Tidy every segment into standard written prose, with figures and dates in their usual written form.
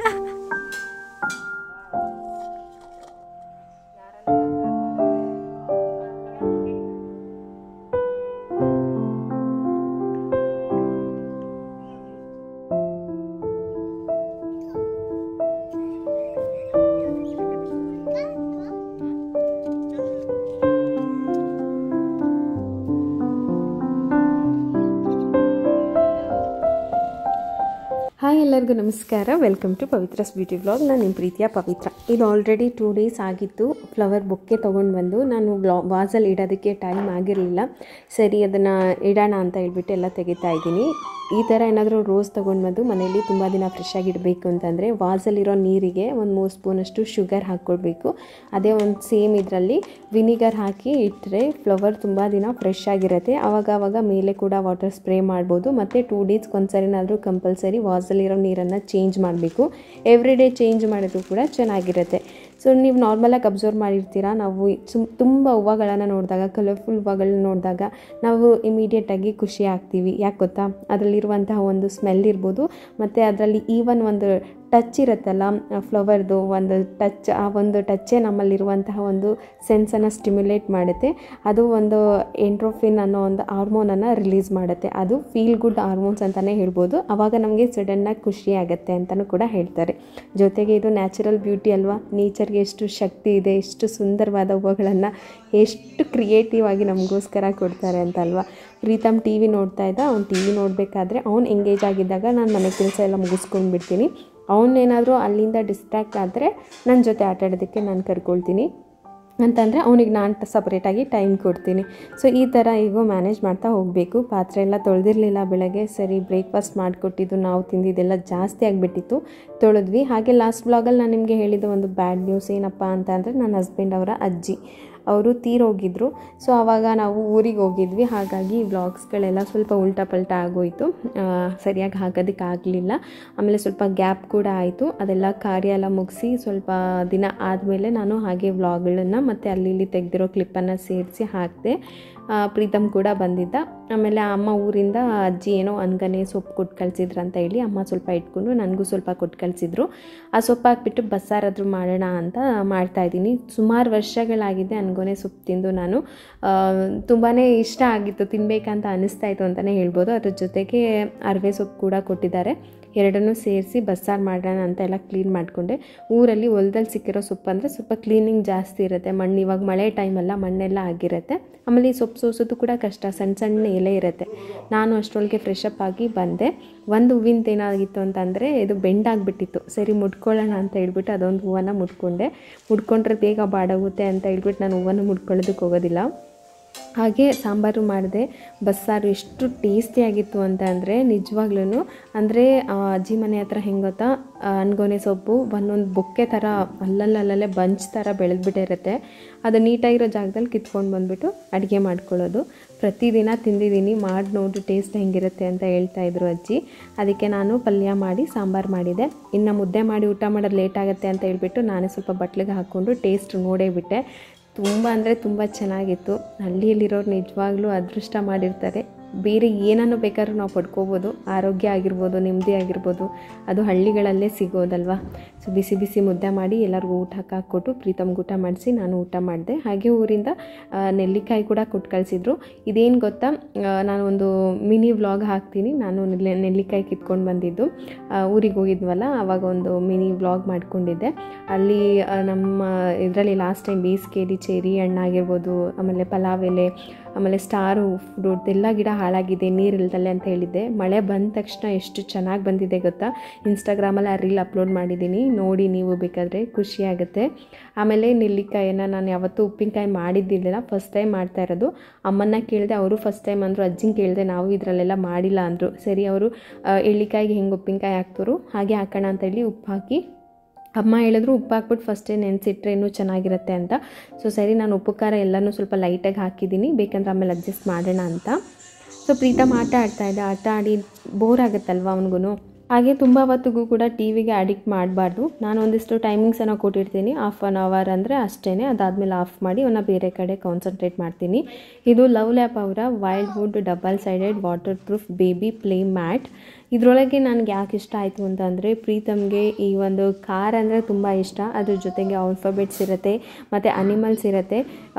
Hi ಎಲ್ಲರಿಗೂ ನಮಸ್ಕಾರ. Welcome to Pavithra's beauty vlog. ನಾನು ನಿಮ್ಮ ಪ್ರೀತಿಯ ಪವಿತ್ರ. ಇದು ಆಲ್ರೆಡಿ 2 ಡೇಸ್ ಆಗಿತ್ತು. ಫ್ಲವರ್ ಬೊಕ್ಕೆ ತೊಗೊಂಡು ಬಂದು ನಾನು ವಾಸಲ್ಲಿ ಇಡೋದಕ್ಕೆ ಟೈಮ್ ಆಗಿರಲಿಲ್ಲ. ಸರಿ ಅದನ್ನು ಇಡೋಣ ಅಂತ ಹೇಳ್ಬಿಟ್ಟು ಎಲ್ಲ ತೆಗಿತಾ ಇದ್ದೀನಿ. ಈ ಥರ ಏನಾದರೂ ರೋಸ್ ತೊಗೊಂಡು ಬಂದು ಮನೆಯಲ್ಲಿ ತುಂಬ ದಿನ ಫ್ರೆಶ್ ಆಗಿ ಇಡಬೇಕು ಅಂತಂದರೆ ವಾಸಲ್ಲಿರೋ ನೀರಿಗೆ ಒಂದು 3 ಸ್ಪೂನಷ್ಟು ಶುಗರ್ ಹಾಕ್ಕೊಳ್ಬೇಕು. ಅದೇ ಒಂದು ಸೇಮ್ ಇದರಲ್ಲಿ ವಿನಿಗರ್ ಹಾಕಿ ಇಟ್ಟರೆ ಫ್ಲವರ್ ತುಂಬ ದಿನ ಫ್ರೆಶ್ ಆಗಿರುತ್ತೆ. ಆವಾಗ ಮೇಲೆ ಕೂಡ ವಾಟರ್ ಸ್ಪ್ರೇ ಮಾಡ್ಬೋದು. ಮತ್ತು 2 ಡೇಸ್ಗೆ ಒಂದ್ಸರಿನಾದರೂ ಕಂಪಲ್ಸರಿ ವಾಸಲ್ಲಿರೋ ನೀರನ್ನು ಚೇಂಜ್ ಮಾಡಬೇಕು. ಎವ್ರಿ ಡೇ ಚೇಂಜ್ ಮಾಡಿದ್ರು ಕೂಡ ಚೆನ್ನಾಗಿರುತ್ತೆ. ಸೊ ನೀವು ನಾರ್ಮಲಾಗಿ ಅಬ್ಸರ್ವ್ ಮಾಡಿರ್ತೀರ, ನಾವು ತುಂಬ ಹೂವುಗಳನ್ನು ನೋಡಿದಾಗ, ಕಲರ್ಫುಲ್ ಹೂವುಗಳನ್ನ ನೋಡಿದಾಗ ನಾವು ಇಮಿಡಿಯೇಟಾಗಿ ಖುಷಿ ಆಗ್ತೀವಿ. ಯಾಕೆ ಗೊತ್ತಾ? ಅದರಲ್ಲಿರುವಂತಹ ಒಂದು ಸ್ಮೆಲ್ ಇರ್ಬೋದು, ಮತ್ತು ಅದರಲ್ಲಿ ಈವನ್ ಒಂದು ಟಚ್ ಇರುತ್ತಲ್ಲ ಫ್ಲವರ್ದು ಒಂದು ಟಚ್, ಆ ಒಂದು ಟಚ್ಚೇ ನಮ್ಮಲ್ಲಿರುವಂತಹ ಒಂದು ಸೆನ್ಸನ್ನು ಸ್ಟಿಮ್ಯುಲೇಟ್ ಮಾಡುತ್ತೆ. ಅದು ಒಂದು ಎಂಡ್ರೋಫಿನ್ ಅನ್ನೋ ಒಂದು ಹಾರ್ಮೋನನ್ನು ರಿಲೀಸ್ ಮಾಡುತ್ತೆ. ಅದು ಫೀಲ್ ಗುಡ್ ಹಾರ್ಮೋನ್ಸ್ ಅಂತಲೇ ಹೇಳ್ಬೋದು. ಆವಾಗ ನಮಗೆ ಸಡನ್ನಾಗಿ ಖುಷಿ ಆಗುತ್ತೆ ಅಂತಲೂ ಕೂಡ ಹೇಳ್ತಾರೆ. ಜೊತೆಗೆ ಇದು ನ್ಯಾಚುರಲ್ ಬ್ಯೂಟಿ ಅಲ್ವಾ? ನೇಚರ್ಗೆ ಎಷ್ಟು ಶಕ್ತಿ ಇದೆ, ಎಷ್ಟು ಸುಂದರವಾದ ಹೂವುಗಳನ್ನು ಎಷ್ಟು ಕ್ರಿಯೇಟಿವ್ ಆಗಿ ನಮಗೋಸ್ಕರ ಕೊಡ್ತಾರೆ ಅಂತ ಅಲ್ವಾ? ಪ್ರೀತಮ್ ಟಿ ವಿ ನೋಡ್ತಾ ಇದ್ದ. ಅವ್ನು ಟಿ ವಿ ನೋಡಬೇಕಾದ್ರೆ ಅವ್ನು ಎಂಗೇಜ್ ಆಗಿದ್ದಾಗ ನಾನು ಮನೆ ಕೆಲಸ ಎಲ್ಲ ಮುಗಿಸ್ಕೊಂಡು ಬಿಡ್ತೀನಿ. ಅವನೇನಾದರೂ ಅಲ್ಲಿಂದ ಡಿಸ್ಟ್ರ್ಯಾಕ್ಟ್ ಆದರೆ ನನ್ನ ಜೊತೆ ಆಟ ಆಡೋದಕ್ಕೆ ನಾನು ಕರ್ಕೊಳ್ತೀನಿ. ಅಂತಂದರೆ ಅವನಿಗೆ ನಾನು ಸಪ್ರೇಟಾಗಿ ಟೈಮ್ ಕೊಡ್ತೀನಿ. ಸೊ ಈ ಥರ ಈಗ ಮ್ಯಾನೇಜ್ ಮಾಡ್ತಾ ಹೋಗಬೇಕು. ಪಾತ್ರೆ ಎಲ್ಲ ತೊಳೆದಿರಲಿಲ್ಲ ಬೆಳಗ್ಗೆ. ಸರಿ ಬ್ರೇಕ್ಫಾಸ್ಟ್ ಮಾಡಿಕೊಟ್ಟಿದ್ದು ನಾವು ತಿಂದಿದ್ದೆಲ್ಲ ಜಾಸ್ತಿ ಆಗಿಬಿಟ್ಟಿತ್ತು, ತೊಳೆದ್ವಿ. ಹಾಗೆ ಲಾಸ್ಟ್ ವ್ಲಾಗಲ್ಲಿ ನಾನು ನಿಮಗೆ ಹೇಳಿದ ಒಂದು ಬ್ಯಾಡ್ ನ್ಯೂಸ್ ಏನಪ್ಪ ಅಂತ ಅಂದರೆ, ನನ್ನ ಹಸ್ಬೆಂಡ್ ಅವರ ಅಜ್ಜಿ ಅವರು ತೀರೋಗಿದ್ರು. ಸೊ ಆವಾಗ ನಾವು ಊರಿಗೆ ಹೋಗಿದ್ವಿ. ಹಾಗಾಗಿ ವ್ಲಾಗ್ಸ್ಗಳೆಲ್ಲ ಸ್ವಲ್ಪ ಉಲ್ಟಾ ಪಲ್ಟಾ ಆಗೋಯಿತು, ಸರಿಯಾಗಿ ಹಾಕೋದಕ್ಕಾಗಲಿಲ್ಲ. ಆಮೇಲೆ ಸ್ವಲ್ಪ ಗ್ಯಾಪ್ ಕೂಡ ಆಯಿತು. ಅದೆಲ್ಲ ಕಾರ್ಯ ಎಲ್ಲ ಮುಗಿಸಿ ಸ್ವಲ್ಪ ದಿನ ಆದಮೇಲೆ ನಾನು ಹಾಗೆ ವ್ಲಾಗ್ಗಳನ್ನು ಮತ್ತು ಅಲ್ಲಿ ತೆಗೆದಿರೋ ಕ್ಲಿಪ್ಪನ್ನು ಸೇರಿಸಿ ಹಾಕಿದೆ. ಪ್ರೀತಮ್ ಕೂಡ ಬಂದಿದ್ದ. ಆಮೇಲೆ ಅಮ್ಮ ಊರಿಂದ ಅಜ್ಜಿ ಏನೋ ಅನ್ಗನೆ ಸೊಪ್ಪು ಕೊಟ್ಟು ಕಳಿಸಿದ್ರು ಅಂತ ಹೇಳಿ ಅಮ್ಮ ಸ್ವಲ್ಪ ಇಟ್ಕೊಂಡು ನನಗೂ ಸ್ವಲ್ಪ ಕೊಟ್ಟು ಕಳಿಸಿದ್ರು. ಆ ಸೊಪ್ಪು ಹಾಕ್ಬಿಟ್ಟು ಬಸ್ಸಾರಾದರೂ ಮಾಡೋಣ ಅಂತ ಮಾಡ್ತಾಯಿದ್ದೀನಿ. ಸುಮಾರು ವರ್ಷಗಳಾಗಿದೆ ಅನ್ಗೊನೆ ಸೊಪ್ಪು ತಿಂದು ನಾನು. ತುಂಬಾ ಇಷ್ಟ ಆಗಿತ್ತು, ತಿನ್ನಬೇಕಂತ ಅನ್ನಿಸ್ತಾಯಿತ್ತು ಅಂತಲೇ ಹೇಳ್ಬೋದು. ಅದ್ರ ಜೊತೆಗೆ ಅರವೆ ಸೊಪ್ಪು ಕೂಡ ಕೊಟ್ಟಿದ್ದಾರೆ. ಎರಡನ್ನೂ ಸೇರಿಸಿ ಬಸ್ಸಾರು ಮಾಡೋಣ ಅಂತ ಎಲ್ಲ ಕ್ಲೀನ್ ಮಾಡಿಕೊಂಡೆ. ಊರಲ್ಲಿ ಹೊಲದಲ್ಲಿ ಸಿಕ್ಕಿರೋ ಸೊಪ್ಪು ಅಂದರೆ ಸ್ವಲ್ಪ ಕ್ಲೀನಿಂಗ್ ಜಾಸ್ತಿ ಇರುತ್ತೆ. ಮಣ್ಣು ಇವಾಗ ಮಳೆ ಟೈಮಲ್ಲ, ಮಣ್ಣೆಲ್ಲ ಆಗಿರುತ್ತೆ. ಆಮೇಲೆ ಈ ಸೊಪ್ಪು ಸೋಸೋದು ಕೂಡ ಕಷ್ಟ, ಸಣ್ಣ ಸಣ್ಣ ಎಲೆ ಇರುತ್ತೆ. ನಾನು ಅಷ್ಟರೊಳಗೆ ಫ್ರೆಶ್ ಅಪ್ ಆಗಿ ಬಂದೆ. ಒಂದು ಹೂವಿಂದ ಏನಾಗಿತ್ತು ಅಂತಂದರೆ ಇದು ಬೆಂಡಾಗಿಬಿಟ್ಟಿತ್ತು. ಸರಿ ಮುಡ್ಕೊಳ್ಳೋಣ ಅಂತ ಹೇಳ್ಬಿಟ್ಟು ಅದೊಂದು ಹೂವನ್ನು ಮುಡ್ಕೊಂಡ್ರೆ ಬೇಗ ಬಾಡೋಗುತ್ತೆ ಅಂತ ಹೇಳ್ಬಿಟ್ಟು ನಾನು ಹೂವನ್ನು ಮುಡ್ಕೊಳ್ಳೋದಕ್ಕೆ ಹೋಗೋದಿಲ್ಲ. ಹಾಗೆ ಸಾಂಬಾರು ಮಾಡಿದೆ. ಬಸ್ಸಾರು ಎಷ್ಟು ಟೇಸ್ಟಿಯಾಗಿತ್ತು ಅಂತ ಅಂದರೆ ನಿಜವಾಗ್ಲೂ. ಅಂದರೆ ಅಜ್ಜಿ ಮನೆ ಹತ್ರ ಹೆಂಗೆ ಗೊತ್ತಾ, ಅನ್ಗೊನೆ ಸೊಪ್ಪು ಒಂದೊಂದು ಬೊಕ್ಕೆ ಥರ ಅಲ್ಲಲ್ಲೇ ಬಂಚ್ ಥರ ಬೆಳೆದ್ಬಿಟ್ಟಿರುತ್ತೆ. ಅದು ನೀಟಾಗಿರೋ ಜಾಗದಲ್ಲಿ ಕಿತ್ಕೊಂಡು ಬಂದುಬಿಟ್ಟು ಅಡುಗೆ ಮಾಡ್ಕೊಳ್ಳೋದು. ಪ್ರತಿದಿನ ತಿಂದಿದ್ದೀನಿ, ಮಾಡಿ ನೋಡಿ ಟೇಸ್ಟ್ ಹೆಂಗಿರುತ್ತೆ ಅಂತ ಹೇಳ್ತಾಯಿದ್ರು ಅಜ್ಜಿ. ಅದಕ್ಕೆ ನಾನು ಪಲ್ಯ ಮಾಡಿ ಸಾಂಬಾರು ಮಾಡಿದೆ. ಇನ್ನು ಮುದ್ದೆ ಮಾಡಿ ಊಟ ಮಾಡೋದು ಲೇಟ್ ಆಗುತ್ತೆ ಅಂತ ಹೇಳ್ಬಿಟ್ಟು ನಾನೇ ಸ್ವಲ್ಪ ಬಟ್ಲಿಗೆ ಹಾಕ್ಕೊಂಡು ಟೇಸ್ಟ್ ನೋಡೇ ಬಿಟ್ಟೆ. ತುಂಬ ಅಂದರೆ ತುಂಬ ಚೆನ್ನಾಗಿತ್ತು. ಹಳ್ಳಿಯಲ್ಲಿರೋರು ನಿಜವಾಗ್ಲೂ ಅದೃಷ್ಟ ಮಾಡಿರ್ತಾರೆ. ಬೇರೆ ಏನನ್ನು ಬೇಕಾದ್ರೂ ನಾವು ಪಡ್ಕೋಬೋದು. ಆರೋಗ್ಯ ಆಗಿರ್ಬೋದು, ನೆಮ್ಮದಿ ಆಗಿರ್ಬೋದು, ಅದು ಹಳ್ಳಿಗಳಲ್ಲೇ ಸಿಗೋದಲ್ವ. ಸೊ ಬಿಸಿ ಬಿಸಿ ಮುದ್ದೆ ಮಾಡಿ ಎಲ್ಲರಿಗೂ ಊಟ ಹಾಕ್ಕೊಟ್ಟು ಪ್ರೀತಮ್ಗೆ ಊಟ ಮಾಡಿಸಿ ನಾನು ಊಟ ಮಾಡಿದೆ. ಹಾಗೆ ಊರಿಂದ ನೆಲ್ಲಿಕಾಯಿ ಕೂಡ ಕೊಟ್ಟು ಕಳಿಸಿದ್ರು. ಇದೇನು ಗೊತ್ತಾ, ನಾನು ಒಂದು ಮಿನಿ ವ್ಲಾಗ್ ಹಾಕ್ತೀನಿ. ನಾನು ನೆಲ್ಲಿಕಾಯಿ ಕಿತ್ಕೊಂಡು ಬಂದಿದ್ದು ಊರಿಗೆ ಹೋಗಿದ್ವಲ್ಲ, ಆವಾಗ ಒಂದು ಮಿನಿ ವ್ಲಾಗ್ ಮಾಡ್ಕೊಂಡಿದ್ದೆ. ಅಲ್ಲಿ ನಮ್ಮ ಇದರಲ್ಲಿ ಲಾಸ್ಟ್ ಟೈಮ್ ಬೇಸಿಗೆಯಲ್ಲಿ ಚೆರಿ ಹಣ್ಣಾಗಿರ್ಬೋದು, ಆಮೇಲೆ ಪಲಾವ್ ಎಲೆ, ಆಮೇಲೆ ಸ್ಟಾರು ಫ್ರೂಟ್ ಎಲ್ಲ ಗಿಡ ಹಾಳಾಗಿದೆ ನೀರಿಲ್ದಲ್ಲೇ ಅಂತ ಹೇಳಿದ್ದೆ. ಮಳೆ ಬಂದ ತಕ್ಷಣ ಎಷ್ಟು ಚೆನ್ನಾಗಿ ಬಂದಿದೆ ಗೊತ್ತಾ. ಇನ್ಸ್ಟಾಗ್ರಾಮಲ್ಲಿ ಆ ರೀಲ್ ಅಪ್ಲೋಡ್ ಮಾಡಿದ್ದೀನಿ, ನೋಡಿ ನೀವು ಬೇಕಾದರೆ, ಖುಷಿಯಾಗುತ್ತೆ. ಆಮೇಲೆ ನೆಲ್ಲಿಕಾಯಿನ ನಾನು ಯಾವತ್ತೂ ಉಪ್ಪಿನಕಾಯಿ ಮಾಡಿದ್ದಿಲ್ಲ, ಫಸ್ಟ್ ಟೈಮ್ ಮಾಡ್ತಾ ಇರೋದು. ಅಮ್ಮನ್ನ ಕೇಳಿದೆ, ಅವರು ಫಸ್ಟ್ ಟೈಮ್ ಅಂದರು. ಅಜ್ಜಿನ ಕೇಳಿದೆ, ನಾವು ಇದರಲ್ಲೆಲ್ಲ ಮಾಡಿಲ್ಲ ಅಂದರು. ಸರಿ ಅವರು ಎಳ್ಳಿಕಾಯಿಗೆ ಹೆಂಗೆ ಉಪ್ಪಿನಕಾಯಿ ಹಾಕ್ತರು ಹಾಗೆ ಹಾಕೋಣ ಅಂತ ಹೇಳಿ ಉಪ್ಪು ಹಾಕಿ, ಅಮ್ಮ ಹೇಳಿದ್ರು ಉಪ್ಪು ಹಾಕ್ಬಿಟ್ಟು ಫಸ್ಟೇ ನೆನೆಸಿಟ್ರೆ ಇನ್ನೂ ಚೆನ್ನಾಗಿರುತ್ತೆ ಅಂತ. ಸೊ ಸರಿ ನಾನು ಉಪ್ಪು ಖಾರ ಎಲ್ಲನೂ ಸ್ವಲ್ಪ ಲೈಟಾಗಿ ಹಾಕಿದ್ದೀನಿ, ಬೇಕಂದ್ರೆ ಆಮೇಲೆ ಅಡ್ಜಸ್ಟ್ ಮಾಡೋಣ ಅಂತ. ಸೊ ಪ್ರೀತಮ್ ಆಟ ಆಡ್ತಾಯಿದ್ದೆ. ಆಟ ಆಡಿ ಬೋರ್ ಆಗುತ್ತಲ್ವ ಅವನಿಗೂ. ಹಾಗೆ ತುಂಬ ಹೊತ್ತಿಗೂ ಕೂಡ ಟಿ ವಿಗೆ ಅಡಿಕ್ಟ್ ಮಾಡಬಾರ್ದು. ನಾನು ಒಂದಿಷ್ಟು ಟೈಮಿಂಗ್ಸನ್ನು ಕೊಟ್ಟಿರ್ತೀನಿ. 1/2 ಅವರ್ ಅಂದರೆ ಅಷ್ಟೇ. ಅದಾದಮೇಲೆ ಆಫ್ ಮಾಡಿ ಅವನ್ನ ಬೇರೆ ಕಡೆ ಕಾನ್ಸಂಟ್ರೇಟ್ ಮಾಡ್ತೀನಿ. ಇದು ಲವ್ ಲ್ಯಾಪ್ ಅವರ wild wood double sided waterproof baby play mat. ಇದರೊಳಗೆ ನನಗೆ ಯಾಕೆ ಇಷ್ಟ ಆಯಿತು ಅಂತಂದರೆ ಪ್ರೀತಮ್ಗೆ ಈ ಒಂದು ಕಾರ್ ಅಂದರೆ ತುಂಬ ಇಷ್ಟ. ಅದ್ರ ಜೊತೆಗೆ ಆಲ್ಫಾಬೆಟ್ಸ್ ಇರುತ್ತೆ ಮತ್ತು ಅನಿಮಲ್ಸ್ ಇರುತ್ತೆ.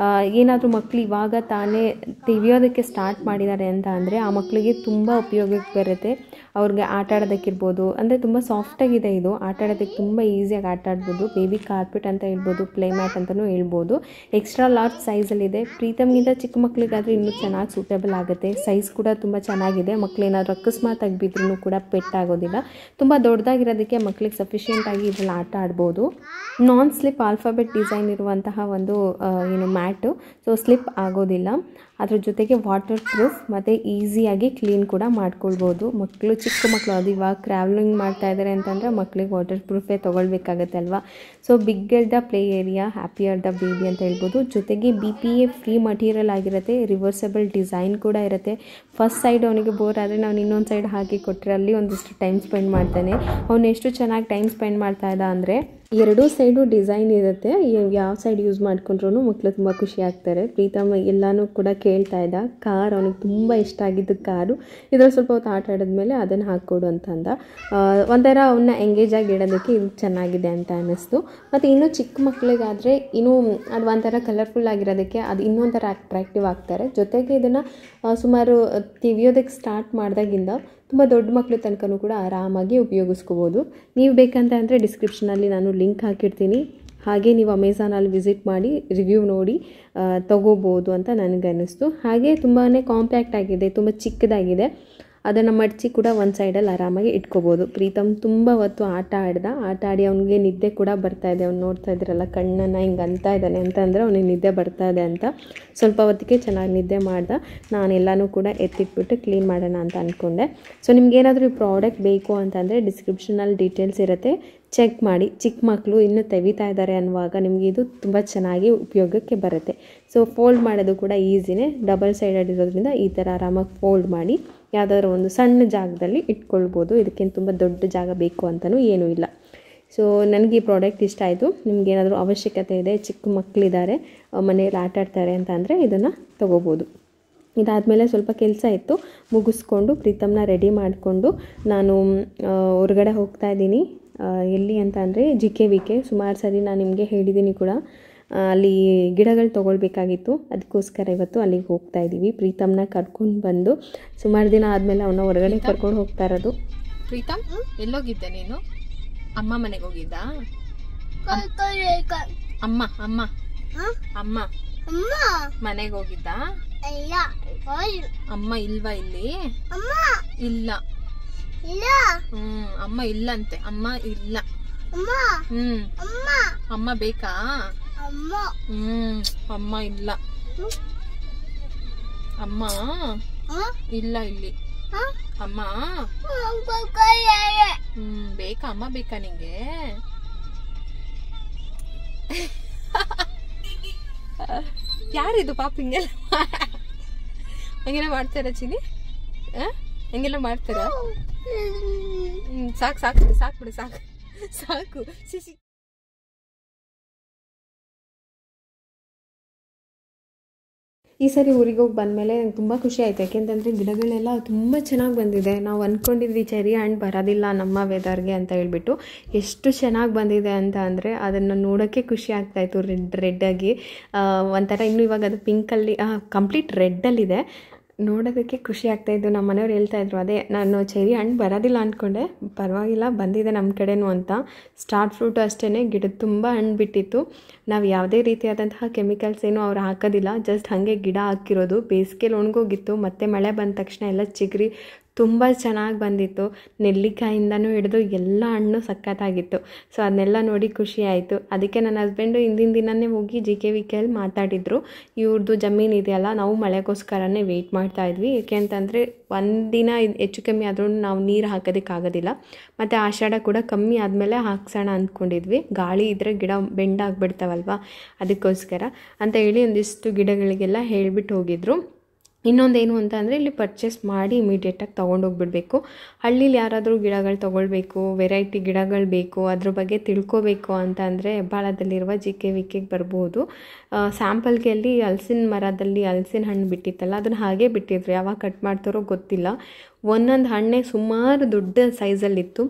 ಏನಾದರೂ ಮಕ್ಕಳು ಇವಾಗ ತಾನೇ ತಿವಿಯೋದಕ್ಕೆ ಸ್ಟಾರ್ಟ್ ಮಾಡಿದ್ದಾರೆ ಅಂತ ಅಂದರೆ ಆ ಮಕ್ಕಳಿಗೆ ತುಂಬ ಉಪಯೋಗಕ್ಕೆ ಬರುತ್ತೆ. ಅವ್ರಿಗೆ ಆಟ ಆಡೋದಕ್ಕಿರ್ಬೋದು, ಅಂದರೆ ತುಂಬ ಸಾಫ್ಟಾಗಿದೆ ಇದು, ಆಟ ಆಡೋದಕ್ಕೆ ತುಂಬ ಈಸಿಯಾಗಿ ಆಟ ಆಡ್ಬೋದು. ಬೇಬಿ ಕಾರ್ಪೆಟ್ ಅಂತ ಹೇಳ್ಬೋದು, ಪ್ಲೇ ಮ್ಯಾಟ್ ಅಂತಲೂ ಹೇಳ್ಬೋದು. Extra large ಸೈಜಲ್ಲಿದೆ. ಪ್ರೀತಮ್ಗಿಂತ ಚಿಕ್ಕ ಮಕ್ಕಳಿಗಾದರೆ ಇನ್ನೂ ಚೆನ್ನಾಗಿ ಸೂಟೇಬಲ್ ಆಗುತ್ತೆ. ಸೈಜ್ ಕೂಡ ತುಂಬ ಚೆನ್ನಾಗಿದೆ. ಮಕ್ಕಳು ಏನಾದರೂ ಅಕಸ್ಮಾತ್ ಬಿದ್ರೂ ಕೂಡ ಪೆಟ್ಟಾಗೋದಿಲ್ಲ. ತುಂಬ ದೊಡ್ಡದಾಗಿರೋದಕ್ಕೆ ಮಕ್ಕಳಿಗೆ ಸಫಿಷಿಯೆಂಟಾಗಿ ಇದರಲ್ಲಿ ಆಟ ಆಡ್ಬೋದು. ನಾನ್ ಸ್ಲಿಪ್ ಆಲ್ಫಾಬೆಟ್ ಡಿಸೈನ್ ಇರುವಂತಹ ಒಂದು ಮ್ಯಾಟು, ಸೊ ಸ್ಲಿಪ್ ಆಗೋದಿಲ್ಲ. ಅದ್ರ ಜೊತೆಗೆ ವಾಟರ್ ಪ್ರೂಫ್ ಮತ್ತು ಈಸಿಯಾಗಿ ಕ್ಲೀನ್ ಕೂಡ ಮಾಡ್ಕೊಳ್ಬೋದು. ಮಕ್ಕಳು ಚಿಕ್ಕ ಮಕ್ಕಳು ಅದು ಇವಾಗ ಟ್ರಾವೆಲಿಂಗ್ ಮಾಡ್ತಾ ಇದ್ದಾರೆ ಅಂತಂದರೆ ಮಕ್ಕಳಿಗೆ ವಾಟರ್ ಪ್ರೂಫೇ ತೊಗೊಳ್ಬೇಕಾಗತ್ತೆ ಅಲ್ವಾ. So bigger the play area, happier the baby ಅಂತ ಹೇಳ್ಬೋದು. ಜೊತೆಗೆ BPA ಫ್ರೀ ಮಟೀರಿಯಲ್ ಆಗಿರುತ್ತೆ. ರಿವರ್ಸಬಲ್ ಡಿಸೈನ್ ಕೂಡ ಇರುತ್ತೆ. ಫಸ್ಟ್ ಸೈಡ್ ಅವನಿಗೆ ಬೋರ್ ಆದರೆ ನಾವು ಇನ್ನೊಂದು ಸೈಡ್ ಹಾಕಿ ಕೊಟ್ಟರೆ ಅಲ್ಲಿ ಒಂದಿಷ್ಟು ಟೈಮ್ ಸ್ಪೆಂಡ್ ಮಾಡ್ತಾನೆ. ಅವನು ಎಷ್ಟು ಚೆನ್ನಾಗಿ ಟೈಮ್ ಸ್ಪೆಂಡ್ ಮಾಡ್ತಾ ಇದ್ದ ಅಂದರೆ ಎರಡೂ ಸೈಡು ಡಿಸೈನ್ ಇರುತ್ತೆ. ಯಾವ ಸೈಡ್ ಯೂಸ್ ಮಾಡ್ಕೊಂಡ್ರೂ ಮಕ್ಕಳು ತುಂಬ ಖುಷಿ ಆಗ್ತಾರೆ. ಪ್ರೀತಮ್ ಎಲ್ಲನೂ ಕೂಡ ಕೇಳ್ತಾ ಇದ್ದ. ಕಾರ್ ಅವನಿಗೆ ತುಂಬ ಇಷ್ಟ ಆಗಿದ್ದು ಕಾರು. ಇದರಲ್ಲಿ ಸ್ವಲ್ಪ ಹೊತ್ತು ಆಟ ಆಡಿದ್ಮೇಲೆ ಅದನ್ನು ಹಾಕ್ಕೊಡು ಅಂತಂದ. ಒಂಥರ ಅವನ್ನ ಎಂಗೇಜ್ ಆಗಿ ಇಡೋದಕ್ಕೆ ಇದು ಚೆನ್ನಾಗಿದೆ ಅಂತ ಅನ್ನಿಸ್ತು. ಮತ್ತು ಇನ್ನೂ ಚಿಕ್ಕ ಮಕ್ಕಳಿಗಾದರೆ ಇನ್ನೂ ಅದು ಒಂಥರ ಕಲರ್ಫುಲ್ ಆಗಿರೋದಕ್ಕೆ ಅದು ಇನ್ನೊಂಥರ ಅಟ್ರಾಕ್ಟಿವ್ ಆಗ್ತಾರೆ. ಜೊತೆಗೆ ಇದನ್ನು ಸುಮಾರು ತಿವಿಯೋದಕ್ಕೆ ಸ್ಟಾರ್ಟ್ ಮಾಡಿದಾಗಿಂದ ತುಂಬ ದೊಡ್ಡ ಮಕ್ಕಳ ತನಕನೂ ಕೂಡ ಆರಾಮಾಗಿ ಉಪಯೋಗಿಸ್ಕೋಬೋದು. ನೀವು ಬೇಕಂತ ಅಂದರೆ ಡಿಸ್ಕ್ರಿಪ್ಷನಲ್ಲಿ ನಾನು ಲಿಂಕ್ ಹಾಕಿರ್ತೀನಿ. ಹಾಗೆ ನೀವು ಅಮೆಝಾನಲ್ಲಿ ವಿಸಿಟ್ ಮಾಡಿ ರಿವ್ಯೂ ನೋಡಿ ತೊಗೋಬೋದು ಅಂತ ನನಗೆ ಅನ್ನಿಸ್ತು. ಹಾಗೆ ತುಂಬಾ ಕಾಂಪ್ಯಾಕ್ಟ್ ಆಗಿದೆ, ತುಂಬ ಚಿಕ್ಕದಾಗಿದೆ. ಅದನ್ನು ಮಡಚಿ ಕೂಡ ಒಂದು ಸೈಡಲ್ಲಿ ಆರಾಮಾಗಿ ಇಟ್ಕೋಬೋದು. ಪ್ರೀತಮ್ ತುಂಬ ಹೊತ್ತು ಆಟ ಆಡಿ ಅವನಿಗೆ ನಿದ್ದೆ ಕೂಡ ಬರ್ತಾಯಿದೆ. ಅವ್ನು ನೋಡ್ತಾ ಇದ್ದೀರಲ್ಲ ಕಣ್ಣನ್ನು ಹಿಂಗೆ ಅಂತ ಇದ್ದಾನೆ ಅಂತಂದರೆ ಅವನಿಗೆ ನಿದ್ದೆ ಬರ್ತಾ ಇದೆ ಅಂತ. ಸ್ವಲ್ಪ ಹೊತ್ತಿಗೆ ಚೆನ್ನಾಗಿ ನಿದ್ದೆ ಮಾಡ್ದೆ. ನಾನೆಲ್ಲನೂ ಕೂಡ ಎತ್ತಿಟ್ಬಿಟ್ಟು ಕ್ಲೀನ್ ಮಾಡೋಣ ಅಂತ ಅಂದ್ಕೊಂಡೆ. ಸೊ ನಿಮ್ಗೇನಾದರೂ ಈ ಪ್ರಾಡಕ್ಟ್ ಬೇಕು ಅಂತಂದರೆ ಡಿಸ್ಕ್ರಿಪ್ಷನಲ್ಲಿ ಡೀಟೇಲ್ಸ್ ಇರುತ್ತೆ, ಚೆಕ್ ಮಾಡಿ. ಚಿಕ್ಕ ಮಕ್ಕಳು ಇನ್ನೂ ತೆಗಿತಾ ಇದ್ದಾರೆ ಅನ್ನುವಾಗ ನಿಮಗೆ ಇದು ತುಂಬ ಚೆನ್ನಾಗಿ ಉಪಯೋಗಕ್ಕೆ ಬರುತ್ತೆ. ಸೊ ಫೋಲ್ಡ್ ಮಾಡೋದು ಕೂಡ ಈಸಿನೇ, ಡಬಲ್ ಸೈಡೆಡ್ ಇರೋದ್ರಿಂದ ಈ ಥರ ಆರಾಮಾಗಿ ಫೋಲ್ಡ್ ಮಾಡಿ ಯಾವುದಾದ್ರೂ ಒಂದು ಸಣ್ಣ ಜಾಗದಲ್ಲಿ ಇಟ್ಕೊಳ್ಬೋದು. ಇದಕ್ಕೇನು ತುಂಬ ದೊಡ್ಡ ಜಾಗ ಬೇಕು ಅಂತಲೂ ಏನೂ ಇಲ್ಲ. ಸೊ ನನಗೆ ಈ ಪ್ರಾಡಕ್ಟ್ ಇಷ್ಟ ಆಯಿತು. ನಿಮಗೇನಾದರೂ ಅವಶ್ಯಕತೆ ಇದೆ, ಚಿಕ್ಕ ಮಕ್ಕಳಿದ್ದಾರೆ, ಮನೆಯಲ್ಲಿ ಆಟ ಆಡ್ತಾರೆ ಅಂತ ಅಂದರೆ ಇದನ್ನು ತೊಗೋಬೋದು. ಇದಾದಮೇಲೆ ಸ್ವಲ್ಪ ಕೆಲಸ ಇತ್ತು, ಮುಗಿಸ್ಕೊಂಡು ಪ್ರೀತಮ್ನ ರೆಡಿ ಮಾಡಿಕೊಂಡು ನಾನು ಹೊರಗಡೆ ಹೋಗ್ತಾಯಿದ್ದೀನಿ. ಎಲ್ಲಿ ಅಂತ ಅಂದರೆ JKVK. ಸುಮಾರು ಸರಿ ನಾನು ನಿಮಗೆ ಹೇಳಿದ್ದೀನಿ ಕೂಡ, ಅಲ್ಲಿ ಗಿಡಗಳು ತೊಗೊಳ್ಬೇಕಾಗಿತ್ತು. ಅದಕ್ಕೋಸ್ಕರ ಇವತ್ತು ಅಲ್ಲಿಗೆ ಹೋಗ್ತಾ ಇದ್ದೀವಿ. ಪ್ರೀತಮ್ನ ಕರ್ಕೊಂಡು ಬಂದು ಸುಮಾರು ದಿನ ಆದಮೇಲೆ ಅವನ್ನ ಹೊರಗಡೆ ಕರ್ಕೊಂಡು ಹೋಗ್ತಾ ಇರೋದು. ಪ್ರೀತಮ್, ಎಲ್ಲೋಗಿದ್ದೆ ನೀನು? ಅಮ್ಮ ಮನೆಗೆ ಹೋಗಿದ್ದ? ಅಮ್ಮ ಅಮ್ಮ ಅಮ್ಮ ಮನೆಗೆ ಹೋಗಿದ್ದ? ಅಮ್ಮ ಇಲ್ವಾ ಇಲ್ಲಿ? ಇಲ್ಲ. ಅಮ್ಮ ಇಲ್ಲಂತೆ. ಅಮ್ಮ ಇಲ್ಲ. ಅಮ್ಮ ಬೇಕಾ? ಅಮ್ಮ ಇಲ್ಲ. ಅಮ್ಮ ಇಲ್ಲ ಇಲ್ಲಿ. ಅಮ್ಮ ಬೇಕಾ? ಅಮ್ಮ ಬೇಕಾ ನಿಂಗೆ? ಯಾರಿದು ಪಾಪ ಹಿಂಗೆಲ್ಲ ಹಂಗೆಲ್ಲ ಮಾಡ್ತಾರ ಚಿನಿ? ಹಂಗೆಲ್ಲ ಮಾಡ್ತಾರ? ಸಾಕು ಸಾಕು ಬಿಡಿ, ಸಾಕು ಬಿಡಿ, ಸಾಕು ಸಾಕು. ಸಿಸಿ ಈ ಸರಿ ಊರಿಗೆ ಹೋಗಿ ಬಂದಮೇಲೆ ನಂಗೆ ತುಂಬ ಖುಷಿ ಆಯಿತು. ಯಾಕೆಂತಂದರೆ ಗಿಡಗಳೆಲ್ಲ ತುಂಬ ಚೆನ್ನಾಗಿ ಬಂದಿದೆ. ನಾವು ಅಂದ್ಕೊಂಡಿದ್ವಿ ಚೆರಿ ಹಣ್ಣು ಬರೋದಿಲ್ಲ ನಮ್ಮ ವೆದರ್ಗೆ ಅಂತ ಹೇಳ್ಬಿಟ್ಟು. ಎಷ್ಟು ಚೆನ್ನಾಗಿ ಬಂದಿದೆ ಅಂತ ಅಂದರೆ ಅದನ್ನು ನೋಡೋಕ್ಕೆ ಖುಷಿ ಆಗ್ತಾಯಿತ್ತು. ರೆಡ್ಡಾಗಿ ಒಂಥರ ಇನ್ನೂ ಇವಾಗ ಅದು ಪಿಂಕಲ್ಲಿ ಕಂಪ್ಲೀಟ್ ರೆಡ್ಡಲ್ಲಿದೆ. ನೋಡೋದಕ್ಕೆ ಖುಷಿ ಆಗ್ತಾಯಿದ್ದು. ನಮ್ಮ ಮನೆಯವ್ರು ಹೇಳ್ತಾಯಿದ್ರು, ಅದೇ ನಾನು ಚೆರಿ ಹಣ್ಣು ಬರೋದಿಲ್ಲ ಅಂದ್ಕೊಂಡೆ, ಪರವಾಗಿಲ್ಲ ಬಂದಿದೆ ನಮ್ಮ ಕಡೆನೂ ಅಂತ. ಸ್ಟಾರ್ ಫ್ರೂಟು ಅಷ್ಟೇ, ಗಿಡದ ತುಂಬ ಹಣ್ಣು ಬಿಟ್ಟಿತ್ತು. ನಾವು ಯಾವುದೇ ರೀತಿಯಾದಂತಹ ಕೆಮಿಕಲ್ಸ್ ಏನೂ ಅವ್ರು ಹಾಕೋದಿಲ್ಲ, ಜಸ್ಟ್ ಹಾಗೆ ಗಿಡ ಹಾಕಿರೋದು. ಬೇಸಿಗೆಲಿ ಒಣಗೋಗಿತ್ತು, ಮತ್ತು ಮಳೆ ಬಂದ ತಕ್ಷಣ ಎಲ್ಲ ಚಿಗುರಿ ತುಂಬ ಚೆನ್ನಾಗಿ ಬಂದಿತ್ತು. ನೆಲ್ಲಿಕಾಯಿಂದನೂ ಹಿಡಿದು ಎಲ್ಲ ಹಣ್ಣು ಸಖತ್ತಾಗಿತ್ತು. ಸೊ ಅದನ್ನೆಲ್ಲ ನೋಡಿ ಖುಷಿ ಆಯಿತು. ಅದಕ್ಕೆ ನನ್ನ ಹಸ್ಬೆಂಡು ಹಿಂದಿನ ದಿನವೇ ಹೋಗಿ JKVKಯಲ್ಲಿ ಮಾತಾಡಿದರು. ಇವ್ರದ್ದು ಜಮೀನು ಇದೆಯಲ್ಲ, ನಾವು ಮಳೆಗೋಸ್ಕರನೇ ವೆಯ್ಟ್ ಮಾಡ್ತಾಯಿದ್ವಿ. ಏಕೆ ಅಂತಂದರೆ ಒಂದಿನ ಹೆಚ್ಚು ಕಮ್ಮಿ ಆದ್ರೂ ನಾವು ನೀರು ಹಾಕೋದಕ್ಕಾಗೋದಿಲ್ಲ. ಮತ್ತು ಆಷಾಢ ಕೂಡ ಕಮ್ಮಿ ಆದಮೇಲೆ ಹಾಕ್ಸೋಣ ಅಂದ್ಕೊಂಡಿದ್ವಿ. ಗಾಳಿ ಇದ್ದರೆ ಗಿಡ ಬೆಂಡಾಗ್ಬಿಡ್ತಾವಲ್ವ, ಅದಕ್ಕೋಸ್ಕರ ಅಂತ ಹೇಳಿ ಒಂದಿಷ್ಟು ಗಿಡಗಳಿಗೆಲ್ಲ ಹೇಳಿಬಿಟ್ಟು ಹೋಗಿದ್ರು. ಇನ್ನೊಂದೇನು ಅಂತ ಅಂದರೆ ಇಲ್ಲಿ ಪರ್ಚೇಸ್ ಮಾಡಿ ಇಮಿಡಿಯೇಟಾಗಿ ತೊಗೊಂಡೋಗ್ಬಿಡ್ಬೇಕು. ಹಳ್ಳೀಲಿ ಯಾರಾದರೂ ಗಿಡಗಳು ತೊಗೊಳ್ಬೇಕು, ವೆರೈಟಿ ಗಿಡಗಳು ಬೇಕು, ಅದ್ರ ಬಗ್ಗೆ ತಿಳ್ಕೊಬೇಕು ಅಂತ ಅಂದರೆ ಹೆಬ್ಬಾಳದಲ್ಲಿರುವ JKVKಗೆ ಬರ್ಬೋದು. ಸ್ಯಾಂಪಲ್ಗೆ ಅಲ್ಲಿ ಹಲಸಿನ ಮರದಲ್ಲಿ ಹಲಸಿನ ಹಣ್ಣು ಬಿಟ್ಟಿತ್ತಲ್ಲ, ಅದನ್ನು ಹಾಗೆ ಬಿಟ್ಟಿದ್ರು, ಯಾವಾಗ ಕಟ್ ಮಾಡ್ತಾರೋ ಗೊತ್ತಿಲ್ಲ. ಒಂದೊಂದು ಹಣ್ಣೆ ಸುಮಾರು ದೊಡ್ಡ ಸೈಜಲ್ಲಿತ್ತು.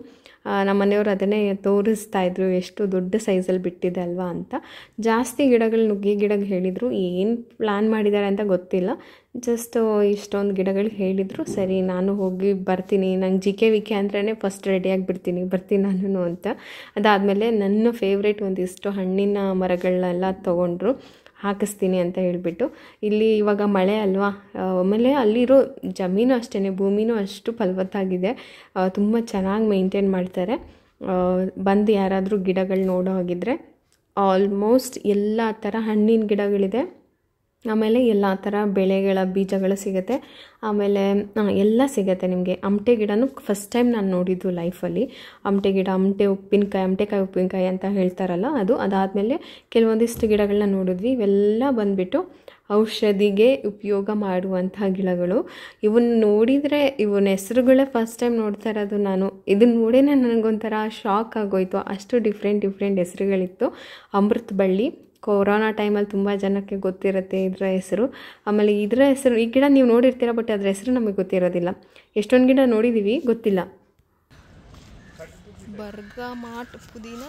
ನಮ್ಮ ಮನೆಯವರು ಅದನ್ನೇ ತೋರಿಸ್ತಾಯಿದ್ರು, ಎಷ್ಟು ದೊಡ್ಡ ಸೈಜಲ್ಲಿ ಬಿಟ್ಟಿದೆ ಅಲ್ವಾ ಅಂತ. ಜಾಸ್ತಿ ಗಿಡಗಳು, ನುಗ್ಗೆ ಗಿಡಗಳು ಹೇಳಿದರು, ಏನು ಪ್ಲ್ಯಾನ್ ಮಾಡಿದ್ದಾರೆ ಅಂತ ಗೊತ್ತಿಲ್ಲ. ಜಸ್ಟ್ ಇಷ್ಟೊಂದು ಗಿಡಗಳು ಹೇಳಿದರು. ಸರಿ ನಾನು ಹೋಗಿ ಬರ್ತೀನಿ, ನಂಗೆ JKVK ಅಂದ್ರೇ ಫಸ್ಟ್ ರೆಡಿಯಾಗಿ ಬರ್ತೀನಿ ನಾನು ಅಂತ. ಅದಾದಮೇಲೆ ನನ್ನ ಫೇವ್ರೇಟ್ ಒಂದಿಷ್ಟು ಹಣ್ಣಿನ ಮರಗಳನ್ನೆಲ್ಲ ತೊಗೊಂಡ್ರು, ಹಾಕಿಸ್ತೀನಿ ಅಂತ ಹೇಳಿಬಿಟ್ಟು. ಇಲ್ಲಿ ಇವಾಗ ಮಳೆ ಅಲ್ವಾ, ಆಮೇಲೆ ಅಲ್ಲಿರೋ ಜಮೀನು ಅಷ್ಟೇ, ಭೂಮಿನೂ ಅಷ್ಟು ಫಲವತ್ತಾಗಿದೆ, ತುಂಬ ಚೆನ್ನಾಗಿ ಮೇಂಟೈನ್ ಮಾಡ್ತಾರೆ. ಬಂದು ಯಾರಾದರೂ ಗಿಡಗಳು ನೋಡೋ ಹಾಗಿದ್ರೆ ಆಲ್ಮೋಸ್ಟ್ ಎಲ್ಲ ಥರ ಹಣ್ಣಿನ ಗಿಡಗಳಿದೆ, ಆಮೇಲೆ ಎಲ್ಲ ಥರ ಬೆಳೆಗಳ ಬೀಜಗಳು ಸಿಗುತ್ತೆ, ಆಮೇಲೆ ಎಲ್ಲ ಸಿಗುತ್ತೆ ನಿಮಗೆ. ಅಮಟೆ ಗಿಡನೂ ಫಸ್ಟ್ ಟೈಮ್ ನಾನು ನೋಡಿದ್ದು ಲೈಫಲ್ಲಿ. ಅಮಟೆ ಗಿಡ, ಅಮಟೆಕಾಯಿ ಉಪ್ಪಿನಕಾಯಿ ಅಂತ ಹೇಳ್ತಾರಲ್ಲ ಅದು. ಅದಾದಮೇಲೆ ಕೆಲವೊಂದಿಷ್ಟು ಗಿಡಗಳನ್ನ ನೋಡಿದ್ವಿ. ಇವೆಲ್ಲ ಬಂದುಬಿಟ್ಟು ಔಷಧಿಗೆ ಉಪಯೋಗ ಮಾಡುವಂಥ ಗಿಡಗಳು. ಇವನ್ನ ನೋಡಿದರೆ, ಇವನ ಹೆಸರುಗಳೇ ಫಸ್ಟ್ ಟೈಮ್ ನೋಡ್ತಾ ಇರೋದು ನಾನು. ಇದನ್ನು ನೋಡೇ ನನಗೊಂಥರ ಶಾಕ್ ಆಗೋಯಿತು, ಅಷ್ಟು ಡಿಫ್ರೆಂಟ್ ಹೆಸರುಗಳಿತ್ತು. ಅಮೃತ ಬಳ್ಳಿ, ಕೊರೋನಾ ಟೈಮಲ್ಲಿ ತುಂಬ ಜನಕ್ಕೆ ಗೊತ್ತಿರುತ್ತೆ ಇದರ ಹೆಸರು. ಆಮೇಲೆ ಇದರ ಹೆಸರು, ಈ ಗಿಡ ನೀವು ನೋಡಿರ್ತೀರ, ಬಟ್ ಅದರ ಹೆಸರು ನಮಗೆ ಗೊತ್ತಿರೋದಿಲ್ಲ. ಎಷ್ಟೊಂದು ಗಿಡ ನೋಡಿದ್ದೀವಿ, ಗೊತ್ತಿಲ್ಲ. ಬರ್ಗಮಾಟ್ ಪುದೀನ,